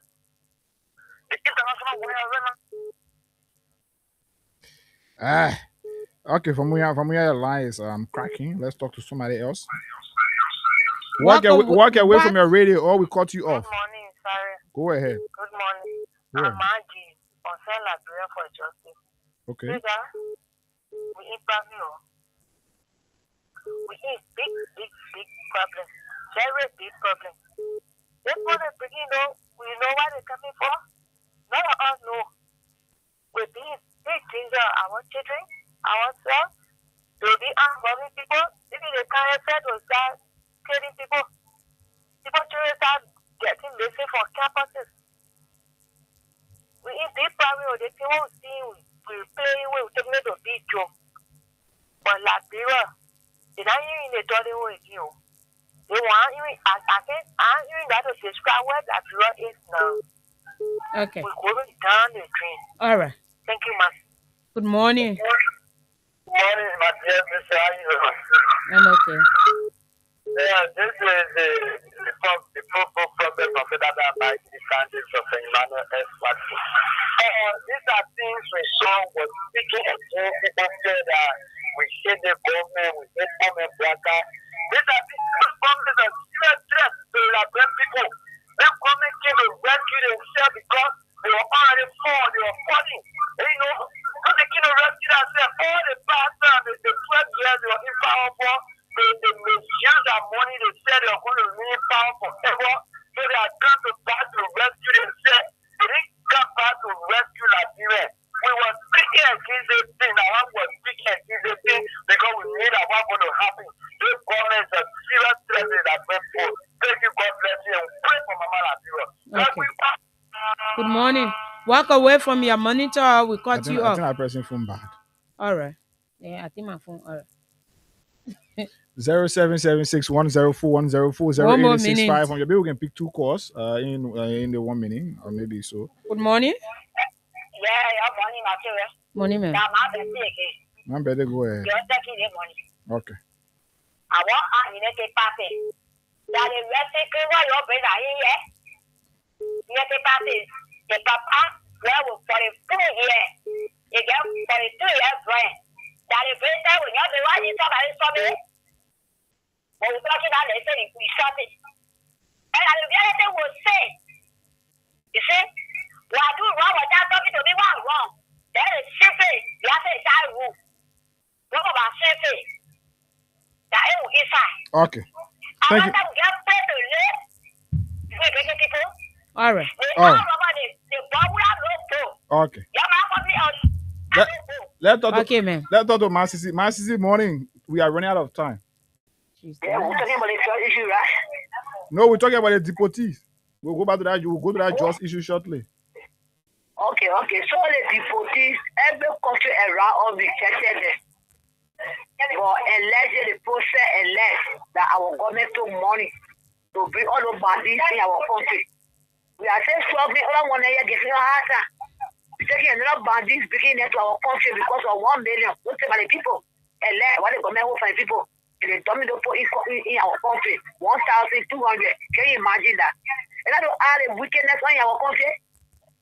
F: The international warriors.
J: Okay, from here your line is cracking. Let's talk to somebody else. Walk away from your radio or we cut you off.
L: Good morning, sorry.
J: Go ahead.
L: Good morning.
J: Yeah.
L: I'm Maggie, concerned Liberia for justice.
J: Okay.
L: We eat problem. We eat big problem. Very big problem. That's what they bring People tourists are getting missing from campuses. We in deep primary, they think we'll see, we playing, we'll take me to beach. But Liberia, they're not even the dirty with you. They want you, I think, I'm even that to describe what Liberia is now.
I: Okay.
L: We're going down the drain.
I: All right.
L: Thank you, ma'am.
I: Good morning.
L: Good morning, my dear Mr. Ayuba.
I: I'm okay.
L: Yeah, this is the problem of that by the candidates of Emmanuel S. Watson. These are things we saw was speaking against people said that we hate the government, we hate government workers. These are problems that serious threats to Liberian people. The government came to rescue themselves because they were already falling, they were falling. And, you know, so they came to rescue themselves. All the past time, the 12 years they were in power for, they misuse their money, they said they were going to remain in power forever. So they are trying to back to rescue themselves. They didn't come back to rescue Liberia. We were speaking against this thing. Now was speaking against this thing because we knew that what was going to happen. This government is a serious threat that went for. Thank you, God bless you, and pray for Mama Liberia.
I: Okay. Good morning. Walk away from your monitor. We cut you off.
J: I think I'm pressing phone bad.
I: All right. Yeah, I think my phone. All right.
J: 0776104104
I: One more
J: 0865 on your bill. We can pick two calls in the 1 minute or maybe so.
I: Good morning.
L: Yeah, morning, Material.
I: Morning, ma'am.
L: Now, my baby again.
J: Man, better go ahead.
L: You're taking the money.
J: Okay.
L: I want to get a party. That is basically what you're bringing here. You get a party. The papa, well, for the 2 years. You get for the 2 years, right? That is better when you're the one in somebody for me. When we're talking about it, we shot it. And the reality will say, you see, what I do wrong without talking to me, what wrong? That is simple. You have to say, rule. Talk about simple. That is what is that.
J: Okay. Thank you.
I: All right.
J: Okay. Let's talk
I: Okay, man.
J: Let's talk to Masisi. Masisi, morning. We are running out of time.
L: Yeah, we're talking about the first issue, right?
J: No, we're talking about the deportees. We'll go back to that. You will go to that just issue shortly.
L: Okay. So the deportees, every country around all the churches, unless the process, unless that our government took money to bring all the bandits in our country. We are saying struggling, all one year getting a heart. We're taking another bandits bringing into our country because of 1 million. What's about the people? Unless what the government will find people. And they told me to put in our country 1,200. Can you imagine that? And I don't add the wickedness in our country.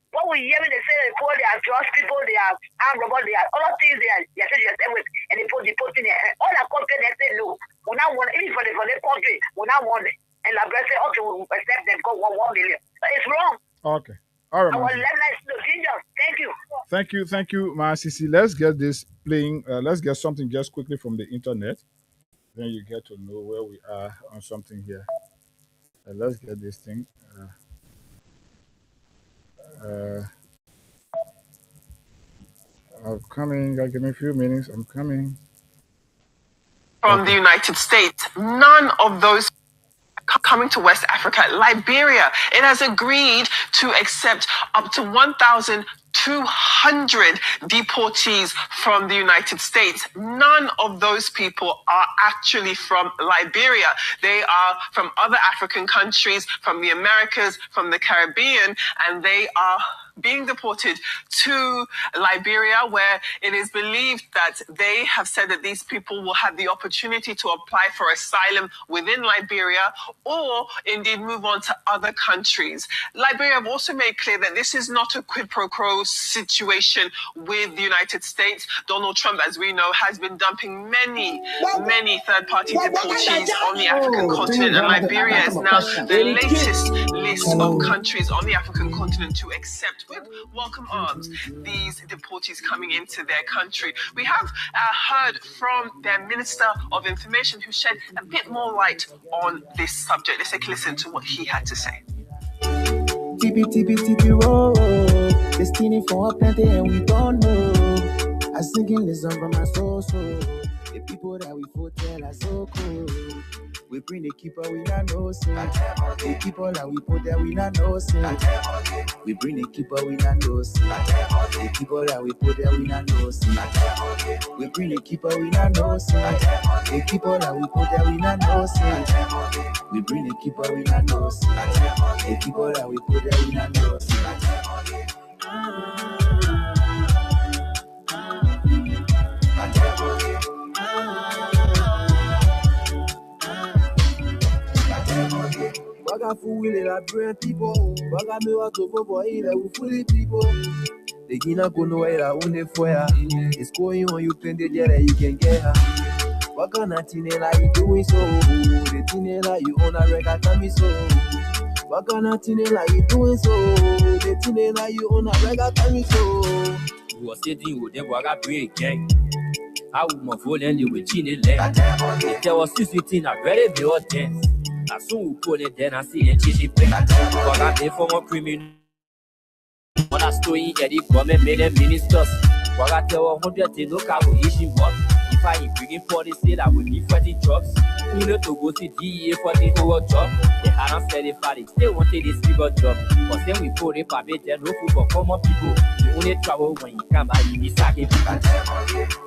L: What we hear when they say they are drugs people, they are armed robbers, they are all things they are saying with, and they put in there. All that country they say no. We now want even for the country, we now want it. And like I say, okay, we accept them go 1 million. But it's wrong.
J: Okay. All right.
L: Our life is dangerous. Thank you.
J: Thank you, Masisi. Let's get this playing. Let's get something just quickly from the internet. Then you get to know where we are on something here. Let's get this thing. I'm coming. Give me a few minutes. I'm coming.
M: From the United States, none of those coming to West Africa. Liberia, it has agreed to accept up to 1,200 deportees from the United States. None of those people are actually from Liberia. They are from other African countries, from the Americas, from the Caribbean, and they are being deported to Liberia, where it is believed that they have said that these people will have the opportunity to apply for asylum within Liberia or indeed move on to other countries. Liberia have also made clear that this is not a quid pro quo situation with the United States. Donald Trump, as we know, has been dumping many third-party deportees on the African continent, and Liberia is now the latest list of countries on the African continent to accept with welcome arms these deportees coming into their country. We have heard from their Minister of Information, who shed a bit more light on this subject. Let's take a listen to what he had to say.
G: TP, whoa, destiny for plenty and we don't know. I sing in the song from my soul, the people that we fought tell are so cool. We bring the keeper, we not know sin. The keeper that we put there, we not know sin. We bring the keeper, we not know sin. The keeper that we put there, we not know sin. We bring the keeper, we not know sin. The keeper that we put there, we not know sin. We bring the keeper, we not know sin. The keeper that we put there, we not know sin. Baga fouille la brain people. Baga me wa to boy ile u fully people. The gina kono era unde foya. It's going on you can the jere you can get her. Baga na tinela you doing so. The tinela you on a record me so. Baga na tinela you doing so. The tinela you on a record me so. You was sitting with them baga break gang. I would my phone and you with chin in leg. There was 16 a very big dance. As soon as we put it then I see a chitty play. But I pay for more criminal. When I story at the government made them ministers. But I tell 100 to look at what issue was. If I ain't bringing for the state, I will be for the jobs. You know to go to DEA for the whole job. They hadn't said it for it. They wanted this bigger job. But then we put it for better, no food for common people. You only travel when you come by in the sacking.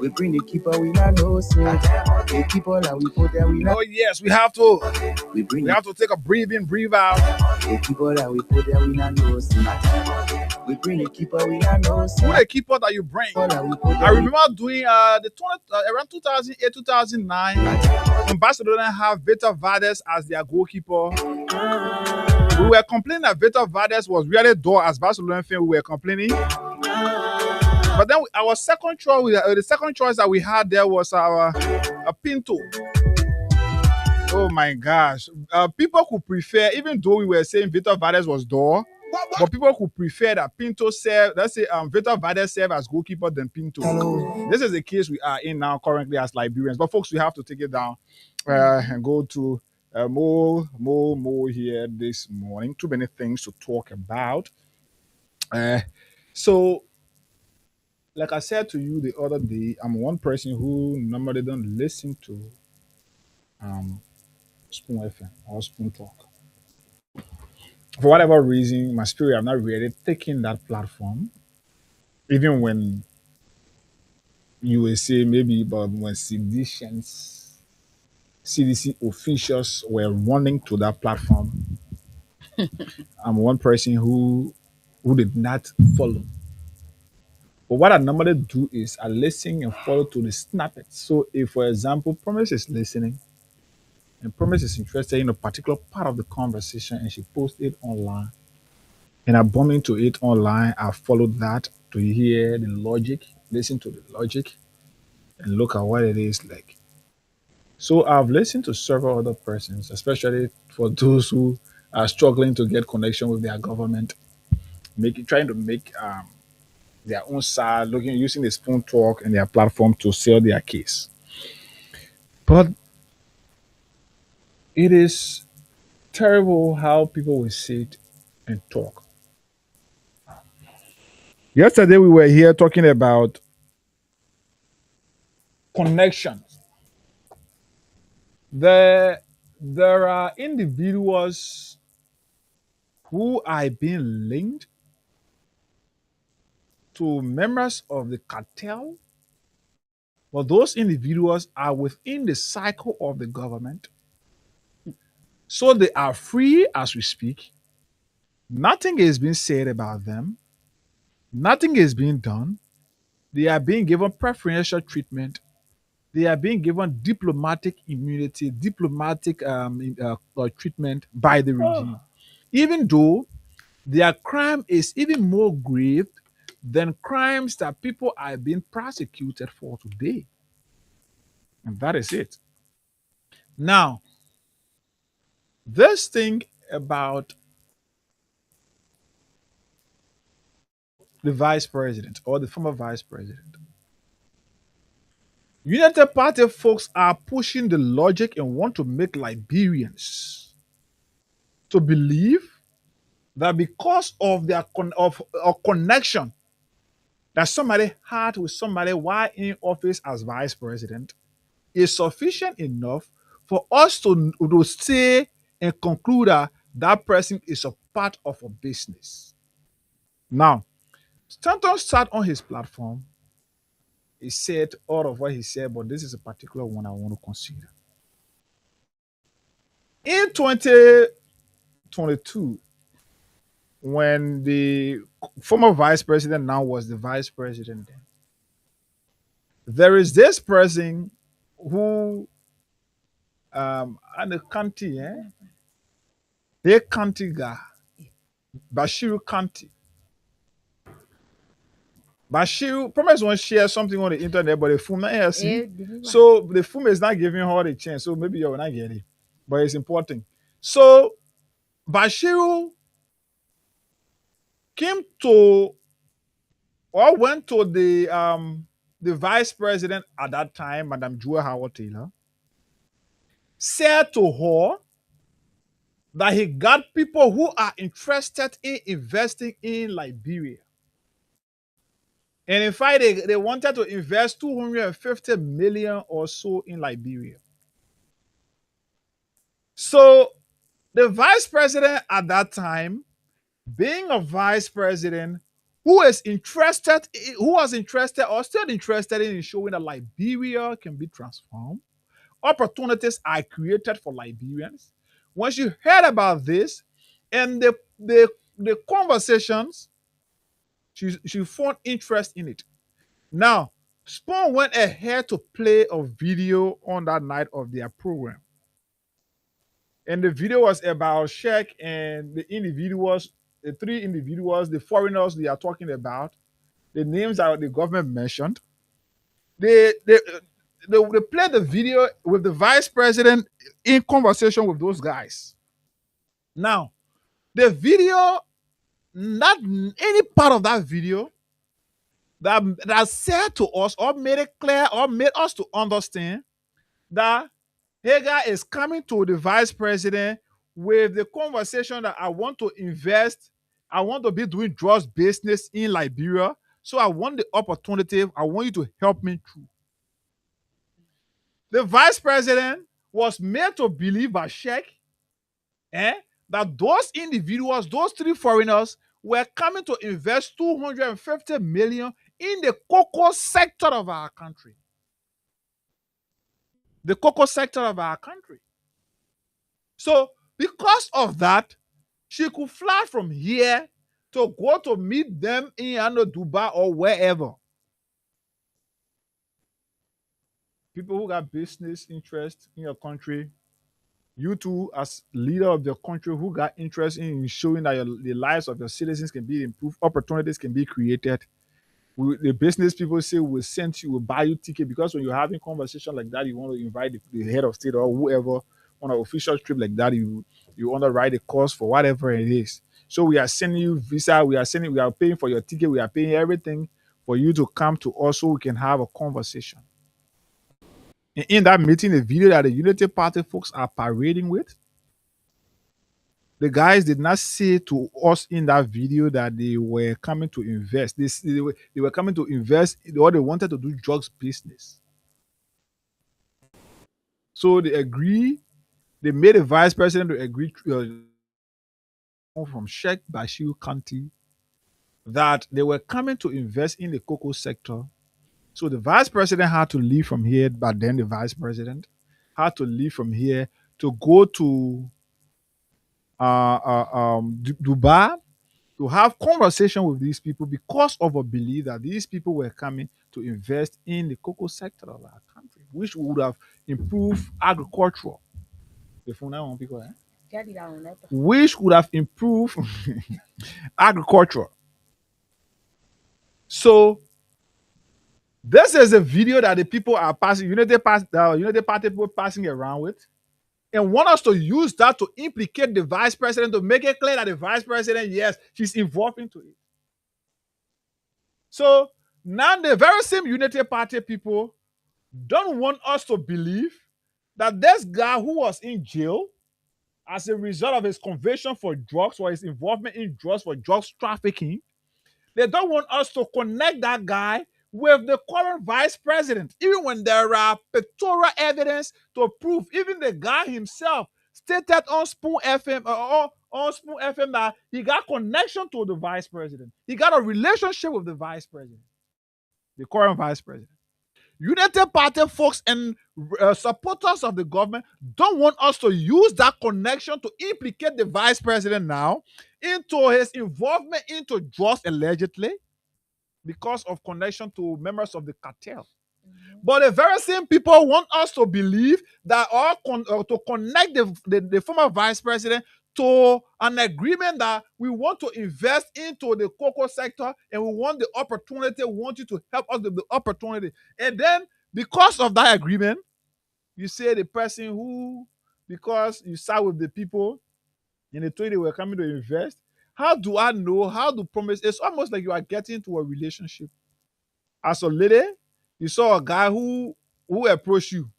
G: We bring the keeper, we not know sin. The keeper that we put there, we not.
J: Oh yes, we have to. We have to take a breathe in, breathe out.
G: The keeper that we put there, we not know sin. We bring the keeper, we not know sin.
J: Who the keeper that you bring? I remember doing around 2008, 2009 when Barcelona have Vita Vades as their goalkeeper. We were complaining that Vita Vades was really dull as Barcelona fan. We were complaining. But then our second choice, the second choice that we had there was a Pinto. Oh my gosh. People could prefer, even though we were saying Vita Vades was dull, but people could prefer that Pinto serve, let's say Vita Vades serve as goalkeeper than Pinto. Hello. This is the case we are in now currently as Liberians. But folks, we have to take it down and go to more here this morning. Too many things to talk about. So, like I said to you the other day, I'm one person who normally don't listen to Spoon FM or Spoon Talk. For whatever reason, my spirit have not really taken that platform. Even when you will say maybe, but when CDC officials were running to that platform, I'm one person who did not follow. But what I normally do is I listen and follow to the snippets. So if, for example, Promise is listening and Promise is interested in a particular part of the conversation and she posts it online, and I bump into it online, I follow that to hear the logic, listen to the logic, and look at what it is like. So I've listened to several other persons, especially for those who are struggling to get connection with their government, trying to make their own side, using the Spoon Talk and their platform to sell their case. But it is terrible how people will sit and talk. Yesterday we were here talking about connections. There are individuals who are being linked to members of the cartel, but those individuals are within the cycle of the government. So they are free as we speak. Nothing is being said about them. Nothing is being done. They are being given preferential treatment. They are being given diplomatic immunity, diplomatic treatment by the regime. Even though their crime is even more grave than crimes that people are being prosecuted for today. And that is it. Now, this thing about the vice president or the former vice president, United Party folks are pushing the logic and want to make Liberians to believe that because of their connection that somebody had with somebody while in office as vice president is sufficient enough for us to say and conclude that person is a part of a business. Now, Stanton sat on his platform. He said all of what he said, but this is a particular one I want to consider. In 2022, when the former vice president now was the vice president, there is this person who and the county, the county guy, Bashiru County. Bashiru promise won't share something on the internet, but the film not see. So the film is not giving her the chance. So maybe you will not get it, but it's important. So Bashiru came to or went to the vice president at that time, Madam Joy Howard Taylor, said to her that he got people who are interested in investing in Liberia. And in fact, they wanted to invest 250 million or so in Liberia. So the vice president at that time, being a vice president who was interested or still interested in showing that Liberia can be transformed, opportunities are created for Liberians. Once you heard about this and the conversations, she found interest in it. Now, Spawn went ahead to play a video on that night of their program. And the video was about Sheikh and the individuals, the three individuals, the foreigners they are talking about, the names that the government mentioned. They played the video with the vice president in conversation with those guys. Now, the video, not any part of that video that said to us or made it clear or made us to understand that Hagar is coming to the vice president with the conversation that I want to invest, I want to be doing drugs business in Liberia, so I want the opportunity, I want you to help me through. The vice president was made to believe by Sheikh that those individuals, those three foreigners, were coming to invest 250 million in the cocoa sector of our country. The cocoa sector of our country. So, because of that, she could fly from here to go to meet them in Dubai or wherever. People who got business interest in your country, you too, as leader of the country who got interest in showing that the lives of your citizens can be improved, opportunities can be created. The business people say will send you, will buy you ticket, because when you're having conversation like that, you want to invite the head of state or whoever on an official trip like that, you want to write a course for whatever it is. So we are sending you visa, we are paying for your ticket, we are paying everything for you to come to us so we can have a conversation. And in that meeting, the video that the Unity Party folks are parading with, the guys did not say to us in that video that they were coming to invest. They were coming to invest, or they wanted to do drugs business. So they made a vice president to agree from Sheikh Bashir County that they were coming to invest in the cocoa sector. So the vice president had to leave from here, but then the vice president had to leave from here to go to Dubai to have conversation with these people because of a belief that these people were coming to invest in the cocoa sector of our country, which would have improved agriculture. Which would have improved agriculture. So this is a video that the people are passing, Unity Party people passing around with, and want us to use that to implicate the vice president, to make it clear that the vice president, yes, she's involved into it. So now the very same Unity Party people don't want us to believe that this guy who was in jail as a result of his conviction for drugs or his involvement in drugs for drugs trafficking, they don't want us to connect that guy with the current vice president, even when there are pictorial evidence to prove. Even the guy himself stated on Spoon FM on Spoon FM that he got connection to the vice president. He got a relationship with the vice president, the current vice president. United Party folks and supporters of the government don't want us to use that connection to implicate the vice president now into his involvement into drugs allegedly because of connection to members of the cartel. But the very same people want us to believe that to connect the former vice president to an agreement that we want to invest into the cocoa sector and we want the opportunity, we want you to help us with the opportunity. And then because of that agreement, you say the person who, because you sat with the people and they told you they were coming to invest, how do I know? How to promise? It's almost like you are getting into a relationship. As a lady, you saw a guy who approached you.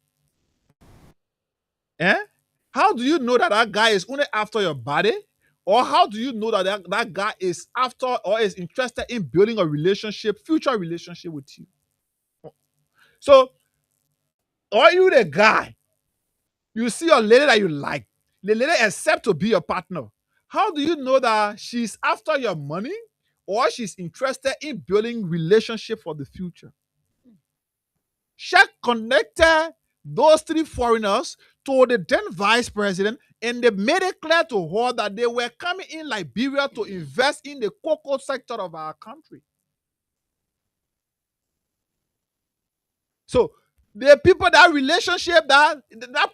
J: How do you know that that guy is only after your body? Or how do you know that that guy is after or is interested in building a relationship, future relationship with you? So, are you the guy? You see a lady that you like, the lady accepts to be your partner. How do you know that she's after your money or she's interested in building relationship for the future? Sheikh connected those three foreigners to the then vice president, and they made it clear to her that they were coming in Liberia to invest in the cocoa sector of our country. So the people, that relationship, that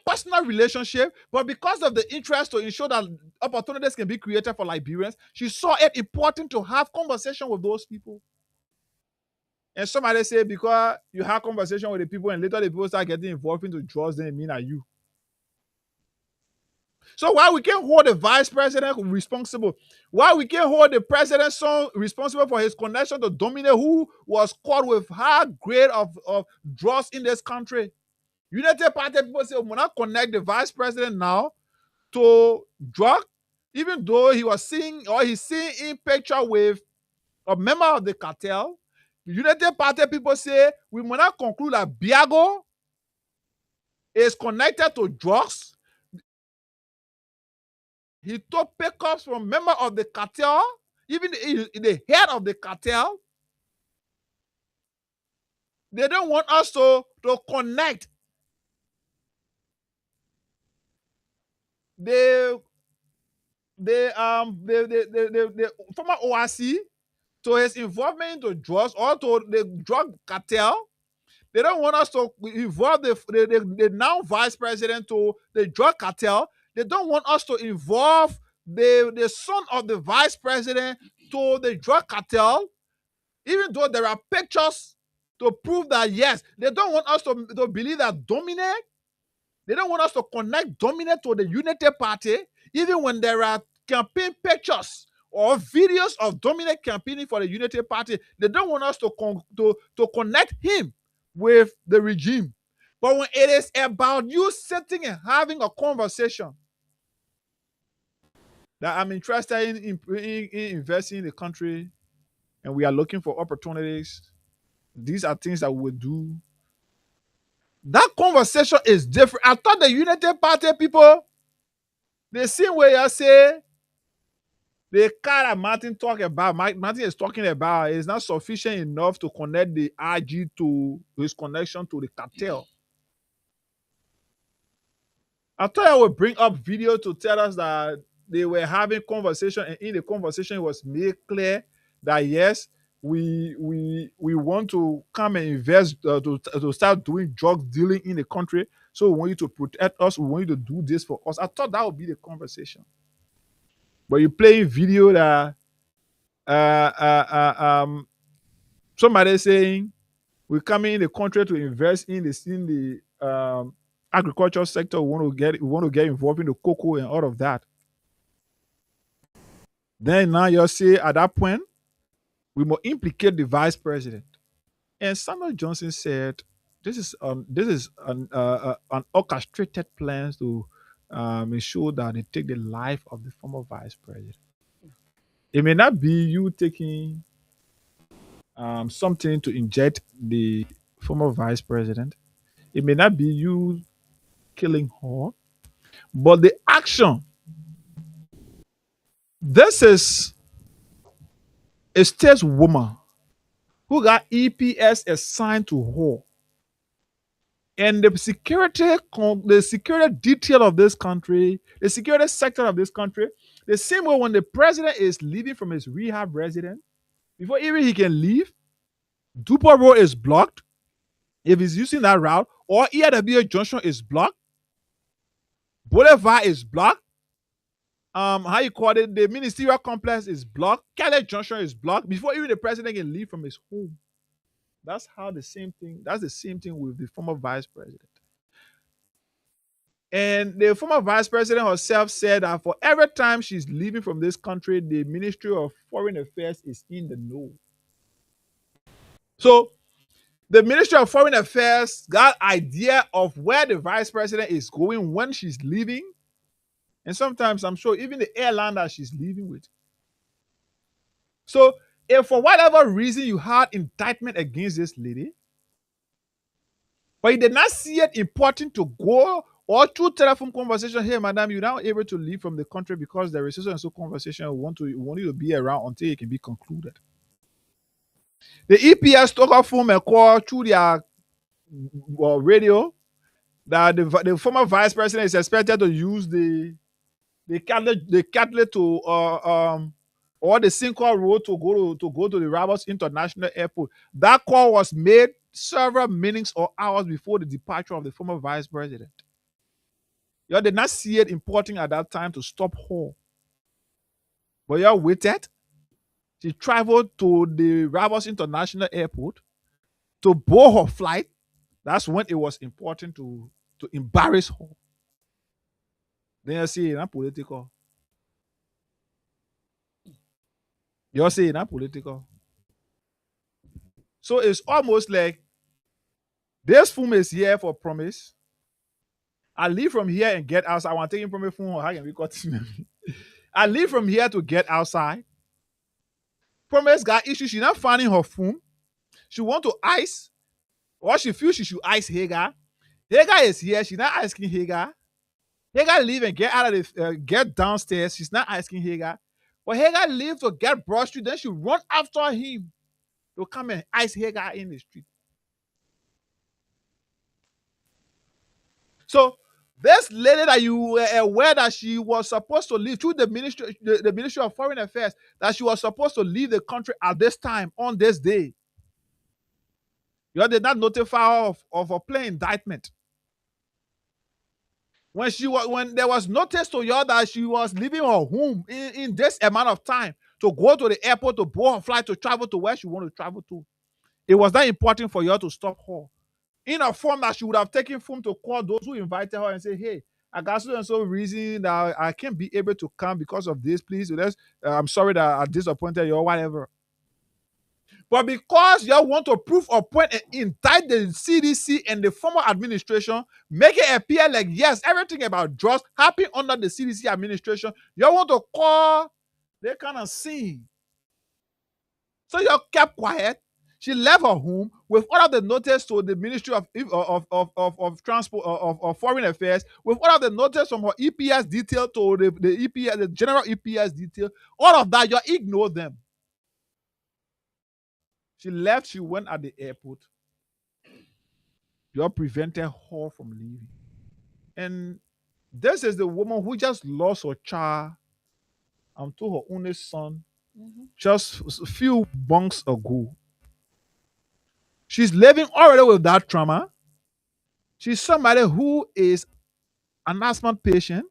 J: personal relationship, but because of the interest to ensure that opportunities can be created for Liberians, she saw it important to have conversation with those people. And somebody say because you have conversation with the people and later the people start getting involved into drugs, then it mean that you. So why we can't hold the vice president responsible? Why we can't hold the president's son responsible for his connection to Dominic, who was caught with high grade of drugs in this country? United Party people say we will not connect the vice president now to drug, even though he was seeing or he's seeing in picture with a member of the cartel. United Party people say we will not conclude that Biago is connected to drugs. He took pickups from member of the cartel, even the head of the cartel. They don't want us to connect the former ORC to his involvement into drugs or to the drug cartel. They don't want us to involve the now vice president to the drug cartel. They don't want us to involve the son of the vice president to the drug cartel, even though there are pictures to prove that, yes. They don't want us to believe that Dominic, they don't want us to connect Dominic to the Unity Party, even when there are campaign pictures or videos of Dominic campaigning for the Unity Party. They don't want us to connect him with the regime. But when it is about you sitting and having a conversation that I'm interested in investing in the country and we are looking for opportunities, these are things that we would do. That conversation is different. I thought the United Party people, the same way I say, the car that Martin is talking about is not sufficient enough to connect the IG to his connection to the cartel. I thought I would bring up video to tell us that they were having conversation, and in the conversation it was made clear that yes, we want to come and invest to start doing drug dealing in the country. So we want you to protect us. We want you to do this for us. I thought that would be the conversation. But you're playing video that somebody saying we're coming in the country to invest in the agricultural sector. We want to get involved in the cocoa and all of that. Then now you say at that point we must implicate the vice president. And Samuel Johnson said this is an orchestrated plan to ensure that they take the life of the former vice president. It may not be you taking something to inject the former vice president. It may not be you killing her, but the action. This is a state woman who got EPS assigned to her. And the security detail of this country, the security sector of this country, the same way when the president is leaving from his rehab residence, before even he can leave, Dupa Road is blocked. If he's using that route, or ERWA Junction is blocked, Boulevard is blocked. How you call it? The ministerial complex is blocked. Calais Junction is blocked before even the president can leave from his home. That's the same thing with the former vice president. And the former vice president herself said that for every time she's leaving from this country, the Ministry of Foreign Affairs is in the know. So the Ministry of Foreign Affairs got idea of where the vice president is going when she's leaving. And sometimes I'm sure even the airline that she's leaving with. So if for whatever reason you had indictment against this lady, but you did not see it important to go or through telephone conversation, hey, madam, you're now able to leave from the country because there is so and so conversation. We want you to be around until it can be concluded. The EPS took off phone and call through their radio that the former vice president is expected to use the catalyst to or the Sinkhole road to go to the Rabat International Airport. That call was made several minutes or hours before the departure of the former vice president. You did not see it important at that time to stop her. But you waited. She traveled to the Rabat International Airport to board her flight. That's when it was important to embarrass her. Then you see, not political. You see, not political. So it's almost like this film is here for promise. I leave from here and get outside. I want to take him from my phone. How can we cut this? I leave from here to get outside. Promise got issues. She's not finding her phone. She want to ice. Or she feels she should ice Hagar. Hagar is here. She's not asking Hagar. Hagar leave and get out of the get downstairs. She's not asking Hagar. But Hagar leave to get Broad Street. Then she run after him to come and ice Hagar in the street. So this lady that you were aware that she was supposed to leave through the Ministry of Foreign Affairs, that she was supposed to leave the country at this time on this day. You did not notify her of a plain indictment. When there was notice to you that she was leaving her home in this amount of time to go to the airport to board her flight to travel to where she wanted to travel to, it was that important for you to stop her. In a form that she would have taken form to call those who invited her and say, hey, I got so and so reason that I can't be able to come because of this, please. I'm sorry that I disappointed you or whatever. But because you want to prove a point and indict the CDC and the former administration, make it appear like, yes, everything about drugs happened under the CDC administration, you want to call they kind of scene. So you kept quiet. She left her home with all of the notice to the Ministry of Transport of Foreign Affairs, with all of the notice from her EPS detail to the EPS, the general EPS detail. All of that, you ignore them. She left. She went at the airport. You prevented her from leaving. And this is the woman who just lost her child to her only son just a few months ago. She's living already with that trauma. She's somebody who is an asthma patient,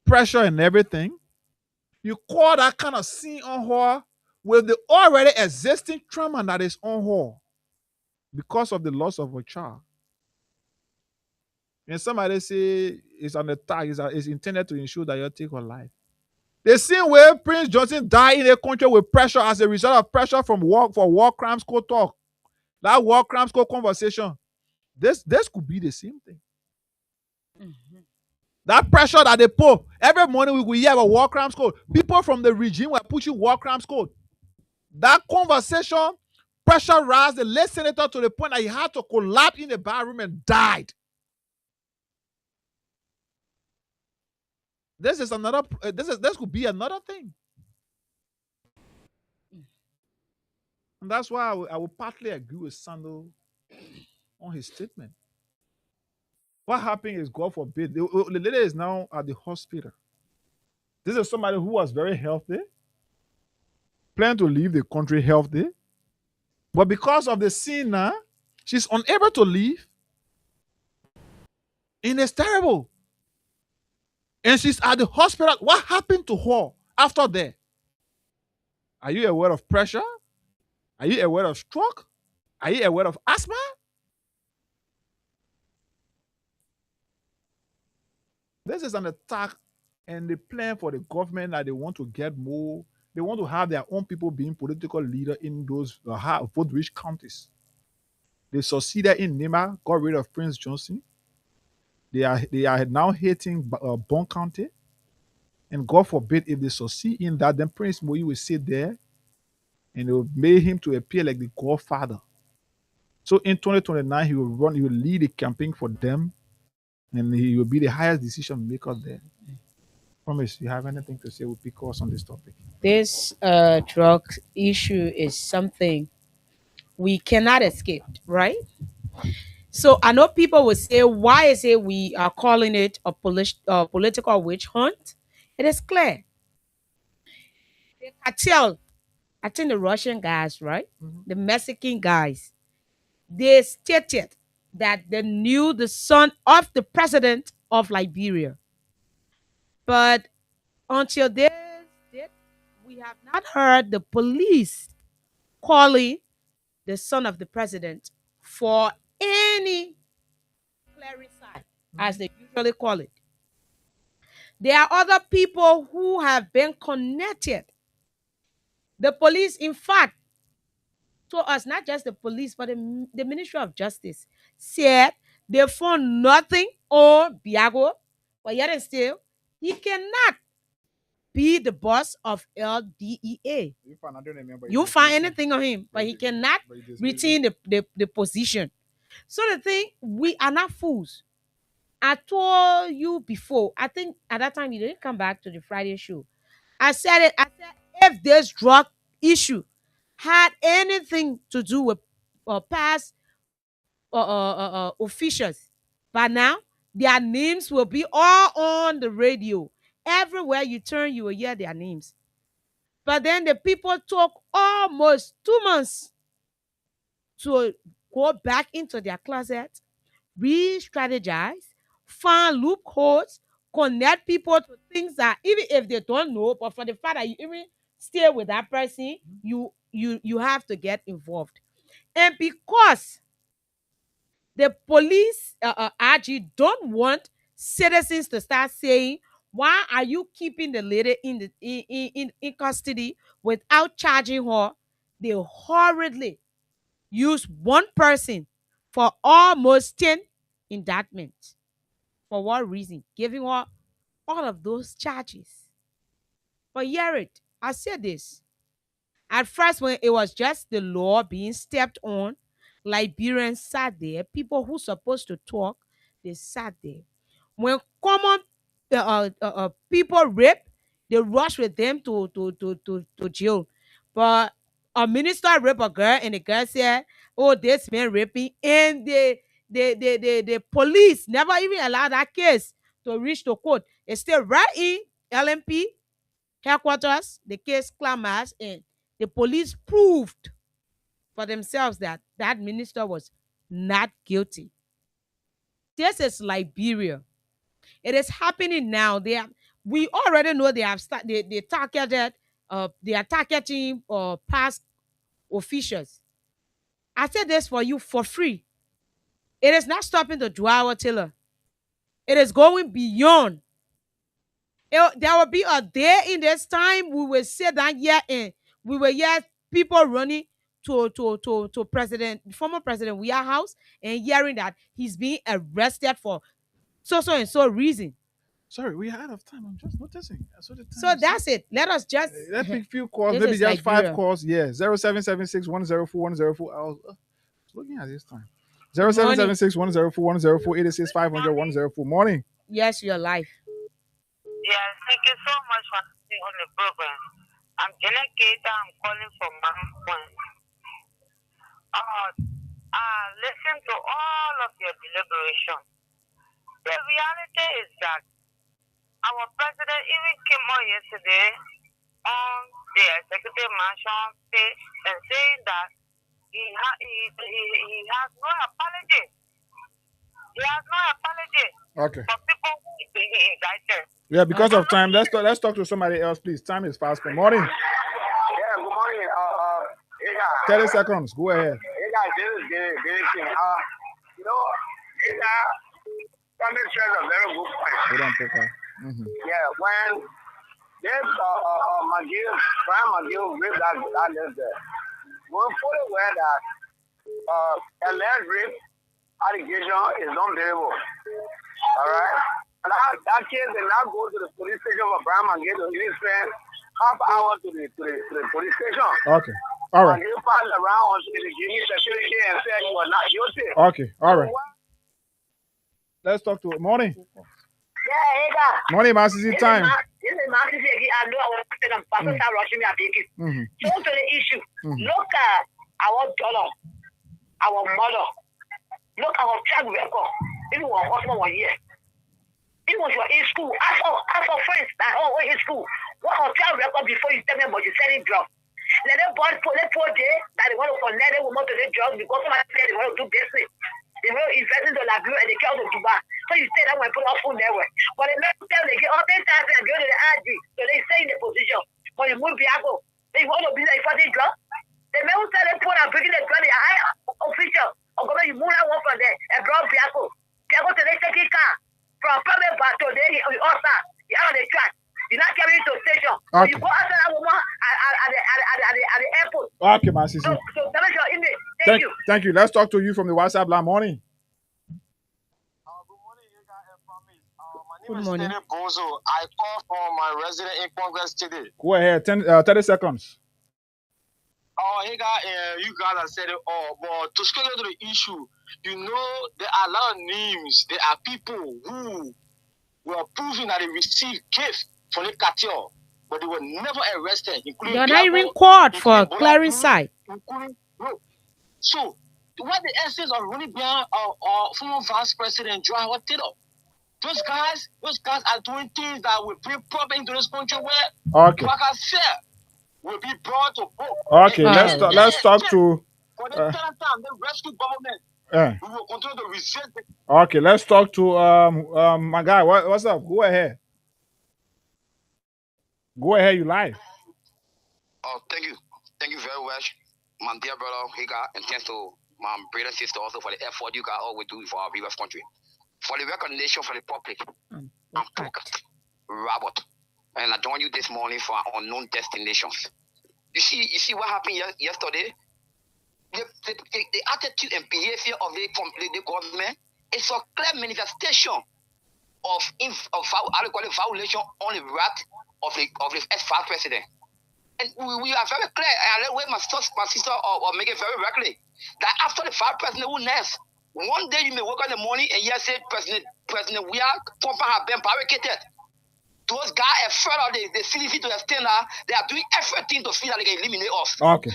J: pressure and everything. You call that kind of scene on her with the already existing trauma that is on her because of the loss of her child. And somebody say it's an attack, it's intended to ensure that you take her life. The same way Prince Johnson died in a country with pressure as a result of pressure from war crimes court talk. That war crimes court conversation. This could be the same thing. That pressure that they put every morning we hear about war crimes code. People from the regime were pushing war crimes code. That conversation pressurized the late senator to the point that he had to collapse in the bathroom and died. This is another. This could be another thing, and that's why I will partly agree with Sandal on his statement. What happened is, God forbid, the lady is now at the hospital. This is somebody who was very healthy, planning to leave the country healthy, but because of the sin now, she's unable to leave, and it's terrible. And she's at the hospital. What happened to her after that? Are you aware of pressure? Are you aware of stroke? Are you aware of asthma? This is an attack and the plan for the government that they want to get more. They want to have their own people being political leader in those vote-rich counties. They succeeded in Nema, got rid of Prince Johnson. They are now hating Bon County. And God forbid if they succeed in that, then Prince Moyi will sit there and they will make him to appear like the godfather. So in 2029, he will lead a campaign for them, and he will be the highest decision maker there. Promise, you have anything to say with Picos on this topic?
I: This drug issue is something we cannot escape, right? So I know people will say, why is it we are calling it a political witch hunt? It is clear. The cartel, I think the Russian guys, right? The Mexican guys, they stated that they knew the son of the president of Liberia. But until this date, we have not heard the police calling the son of the president for any clarify, as they usually call it. There are other people who have been connected. The police, in fact, told us, not just the police, but the Ministry of Justice said they found nothing on Biago, but yet and still, he cannot be the boss of LDEA. You find anything on him, but he cannot retain the position. So the thing, we are not fools. I told you before, I think at that time you didn't come back to the Friday show. I said it. I said if this drug issue had anything to do with past officials, by now their names will be all on the radio. Everywhere you turn, you will hear their names. But then the people took almost 2 months to go back into their closet, re-strategize, find loopholes, connect people to things that even if they don't know, but for the fact that you even stay with that person, you have to get involved. And because the police RG don't want citizens to start saying, why are you keeping the lady in custody without charging her? They hurriedly use one person for almost 10 indictments. For what reason? Giving her all of those charges. But hear it, I said this. At first, when it was just the law being stepped on, Liberians sat there. People who supposed to talk, they sat there. When common people rape, they rush with them to jail. But a minister rape a girl, and the girl said, "Oh, this man raping," and the police never even allowed that case to reach the court. It's still right in LMP headquarters. The case clammers, and the police proved for themselves that that minister was not guilty. This is Liberia. It is happening now. We already know they have they targeted they are targeting past officials. I said this for you for free. It is not stopping the Joao Taylor. It is going beyond. There will be a day in this time we will sit down here and we will hear people running to former President Weah House and hearing that he's being arrested for so and so reason.
J: Sorry, we are out of time. I'm just noticing.
I: So that's it. Let us just
J: let's pick few calls,
I: This
J: maybe
I: is
J: just
I: Liberia.
J: 5 calls. Yeah, 0776 104 104. I was looking at this time.
I: Good morning.
J: 0776 104 104 86 500 104. Morning.
I: Yes, you're live.
L: Yes, thank you so much for being on the program. I'm Janet Keita. I'm calling from Mount Point. Listen to all of your deliberation. The reality is that our president even came on yesterday on the executive mansion page and saying that he has no apology. He has no apology
J: Okay.
L: for people who is being indicted.
J: Yeah, because of time, let's talk to somebody else, please. Time is fast. Good morning.
L: Yeah, good morning.
J: 30 seconds. Go ahead.
L: Hey guys, this is very thing. Somebody says a very good point.
J: Hold on, Papa.
L: Yeah, when this Brian McGill rape that list there, we're fully aware that alleged rape allegation is unbearable. All right? And that case will now go to the police station for Brian McGill to even spend half hour to the police station.
J: Okay. All right.
L: And you pass around on the Guinea security and say you are not guilty.
J: Okay. All right. Let's talk to it. Morning.
L: Yeah, hey guys.
J: Morning, Master time.
L: This is Master again. I know I was saying Pastor rushing me a bit. So to the issue, look at our dollar, our mother. Look at our track record. Even our husband 1 year. Even when you are in school, ask our friends that we're in school. What our track record before you tell me about you selling drugs? Let them born for the 4 days that they want to connect them with more to the drugs because somebody said they want to do business. They want to invest into Liberia and they come to Dubai. So you say that when put off phone network. But they make them they get all 10 times and go to the RG. So they stay in the position. But you move Biago. They want to be like for the drug. They may tell them put and bringing the drug the high official. Or go you move that one from there and brought Biago. Biago to the second car. From public back to there, you also you are on the track. You're not carrying to station.
J: Okay.
L: You go after that woman at the airport.
J: Okay, my sister.
L: So that is your image. Thank you.
J: Thank you. Let's talk to you from the WhatsApp line. Morning.
I: Good morning.
N: Bozo. I called for my resident in Congress today.
J: Go ahead. 30 seconds.
N: Hey guys, you guys have said it all, but to straight to the issue, you know there are a lot of names. There are people who were proving that they received gifts from the cartel, but they were never arrested.
I: You're not even caught for clearing side.
N: So, what the essence of Ronnie Brown or former Vice President Joe Howard Taylor? Those guys are doing things that will bring problem into this country where, like I said, will be brought to book.
J: Okay, let's talk to.
N: For the third time, the rescue government, we will continue to resist it.
J: Okay, let's talk to my guy. What's up? Go ahead. Go ahead, you live.
O: Thank you very much, my dear brother Higa, and thanks to my brother and sister also for the effort you guys always do for our viewers country. For the recognition for the public, I'm Robert, and I joined you this morning for our unknown destinations. You see what happened yesterday? The attitude and behavior of the government is a clear manifestation of violation on the right of the ex-vice president. And we are very clear, and I let my sister or make it very regularly, that after the vice president, who next? One day you may wake up in the morning and you say, President, we are compound have been barricaded. Those guys are afraid of the CDC to extend that they are doing everything to see that they can eliminate us.
J: Okay.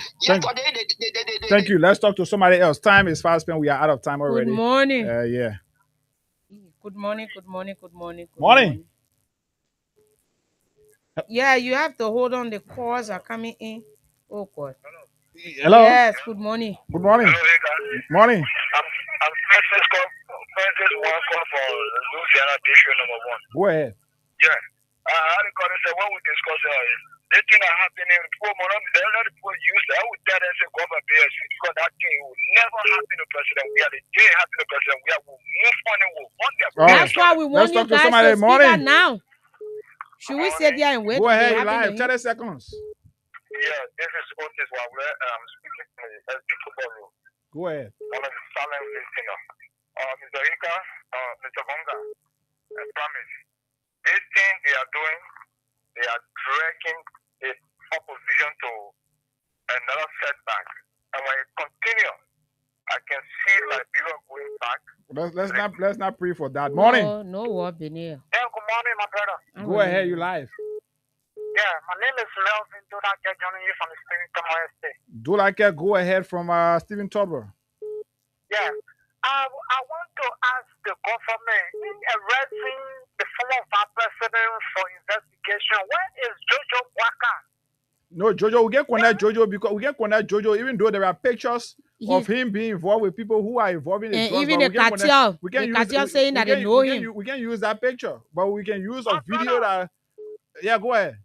J: Thank you. Let's talk to somebody else. Time is fast spent. We are out of time already.
I: Good morning.
J: Yeah.
I: Good morning. Yeah, you have to hold on. The calls are coming in. Oh God.
J: Hello.
I: Yes. Good morning.
J: Good morning. Morning.
L: I'm Francis one call for Louisiana District number 1.
J: Go ahead.
L: Yeah. I call and say when we discuss the thing that happened in poor money, the poor use I would tell them say go for BSC because that thing will never happen to president. We are the day happen to president. We will move on and we'll on their
I: That's why we want you guys to speak out now. Should we sit there and wait?
J: Go ahead, live. 30 seconds.
L: Yeah, this is Otis Wawle. I'm speaking from the SD football room.
J: Go ahead.
L: I'm a silent listener. Mr. Ika, Mr. Bonga, I promise. this thing they are doing, they are dragging the opposition to another setback. And when it continues, I can see Liberia going back.
J: Let's not pray for that. Morning.
I: No war been here.
L: Yeah, good morning, my brother.
J: Go ahead, you live.
L: Yeah, my name is Melvin Dulake, joining you from the Spirit Tomorrow State.
J: Dulake, go ahead from Stephen Tolbert.
L: Yeah. I want to ask the government in arresting the former vice president for investigation. Where is Jojo Waka?
J: No, Jojo, we get connect Jojo because we get connect Jojo, even though there are pictures of him being involved with people who are involved in the drugs.
I: Even the cartel, saying that they know him.
J: We can use that picture, but we can use a video that. Yeah, go ahead.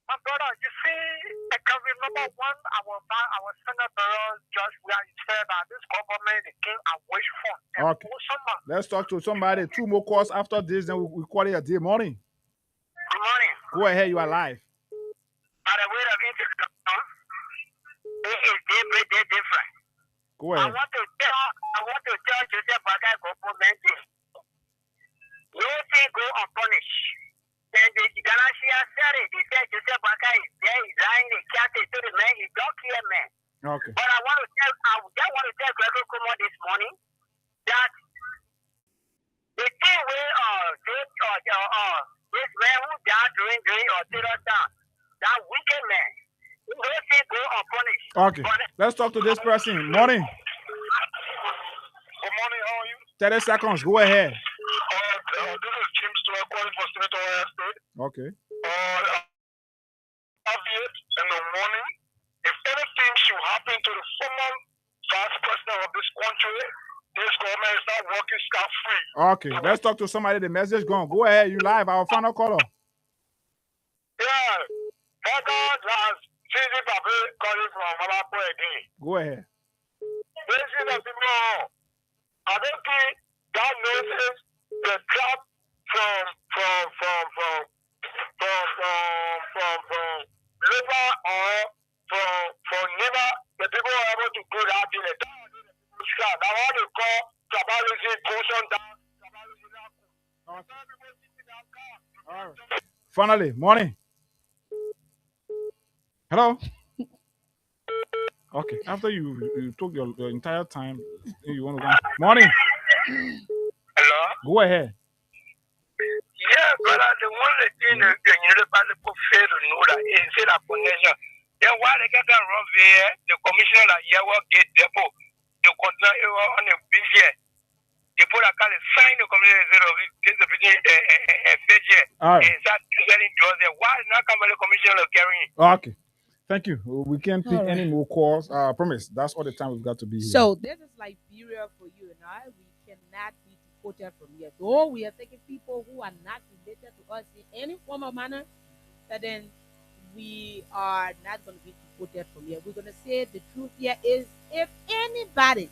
L: My brother, you see, I can remember one our senator judge where he said that this government is king and wish fund.
J: Okay. Let's talk to somebody. 2 more calls after this, then we call it a day. Morning.
L: Good morning.
J: Go ahead, you are live.
L: By the way of it is different.
J: Go ahead.
L: I want to tell Joseph Bagai government no thing go unpunished. Then the Galatia said it. He said Joseph Bagai is there, he's lying, he can't say to the man, he don't care, man.
J: Okay.
L: But I just want to tell Gregory Kumo this morning that the thing where this man who died during or terror down, that wicked man, no thing go unpunished.
J: Okay. Let's talk to this person. Morning.
L: Good morning, how are you?
J: 30 seconds. Go ahead.
L: This is Jim Stewart calling for Senator State.
J: Okay.
L: Obvious in the morning, if anything should happen to the former vice president of this country, this government is not working scot-free.
J: Okay. Let's talk to somebody. The message gone. Go ahead. You live. Our final caller.
L: Yeah.
J: Go ahead.
L: I don't think God notices the drop from liver or from liver. The people are able to do that in a time. I want to call tribalism portion down.
J: All right. Finally, morning. Hello. Okay. After you took your entire time, you want to go. Morning.
L: Hello.
J: Go ahead.
L: Yeah, brother. The one thing the people fail to know that is that connection. Then why they get that wrong there? The commissioner that will get depot, the contract on the budget. The people that can sign the commissioner get the budget
J: All right.
L: and start selling drugs. Why not come the commissioner carrying?
J: Okay. Thank you. We can't pick any more calls. I promise. That's all the time we've got to be here.
I: So this is Liberia for you and I. We cannot be deported from here. Though we are taking people who are not related to us in any form or manner, but then we are not going to be deported from here. We're going to say the truth here is if anybody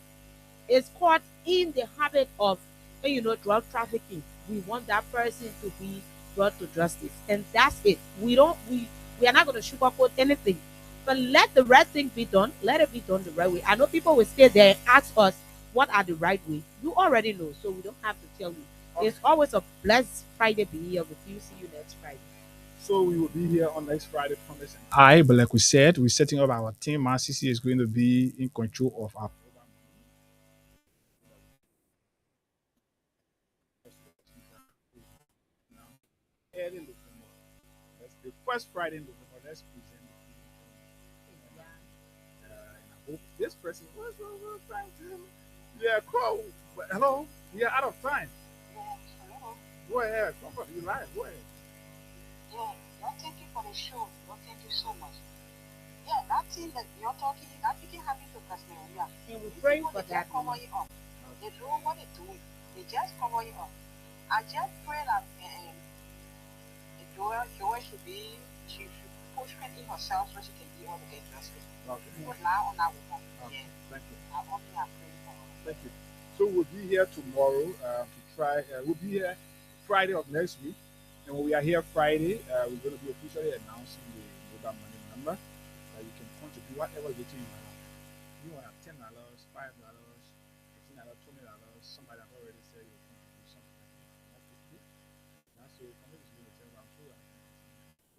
I: is caught in the habit of, drug trafficking, we want that person to be brought to justice. And that's it. We are not going to sugarcoat anything. But let the right thing be done. Let it be done the right way. I know people will stay there and ask us what are the right way. You already know, so we don't have to tell you. Okay. It's always a blessed Friday being here with you. See you next Friday.
J: So we will be here on next Friday, promise. But like we said, we're setting up our team. CC is going to be in control of our program. Early November. That's the first Friday in November. Let's present it. And I hope this person was trying to. Yeah, call. Hello. We are out of time. Go ahead. Come on. You live. Go ahead.
P: Yeah, thank you for the show. Thank you so much. Yeah, that thing that you're talking, that thing happened to Casmeria.
I: And we pray for that.
P: Cover it up. They don't know what they're doing. They just cover it up. I just pray that Joy should push her in herself so she can be able to get justice.
J: Okay.
P: Put now on that woman.
J: Okay.
P: Yeah.
J: Thank you.
P: I only have prayed for her.
J: Thank you. So we'll be here tomorrow to try. We'll be here Friday of next week. And when we are here Friday, we're going to be officially announcing the mobile money number. You can contribute whatever little you have. You want to have $10, $5, $15, $20. Somebody has already said you contribute something. That's so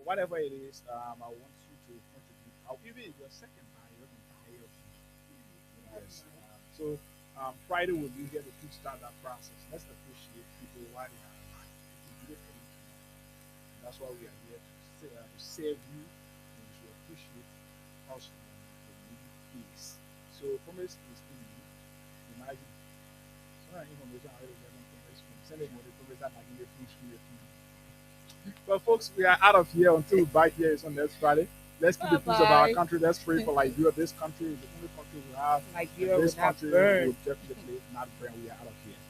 D: whatever it is, I want you to contribute. I'll even if you're second buy, you can buy your food. Yes. So Friday will be here to kickstart that process. Let's appreciate people while they are alive. We can do it for you tomorrow. And that's why we are here to save you and to appreciate us for the peace. So promise is in you. Imagine. So information I already got promise from send it money promise that I give you food school. But folks, we are out of here until we back here is on next Friday. Let's keep the peace of our country. Let's pray for Liberia. This country is the only country we have.
I: Liberia
D: This
I: will not
D: country
I: burn.
D: will definitely not burn. We are out of here.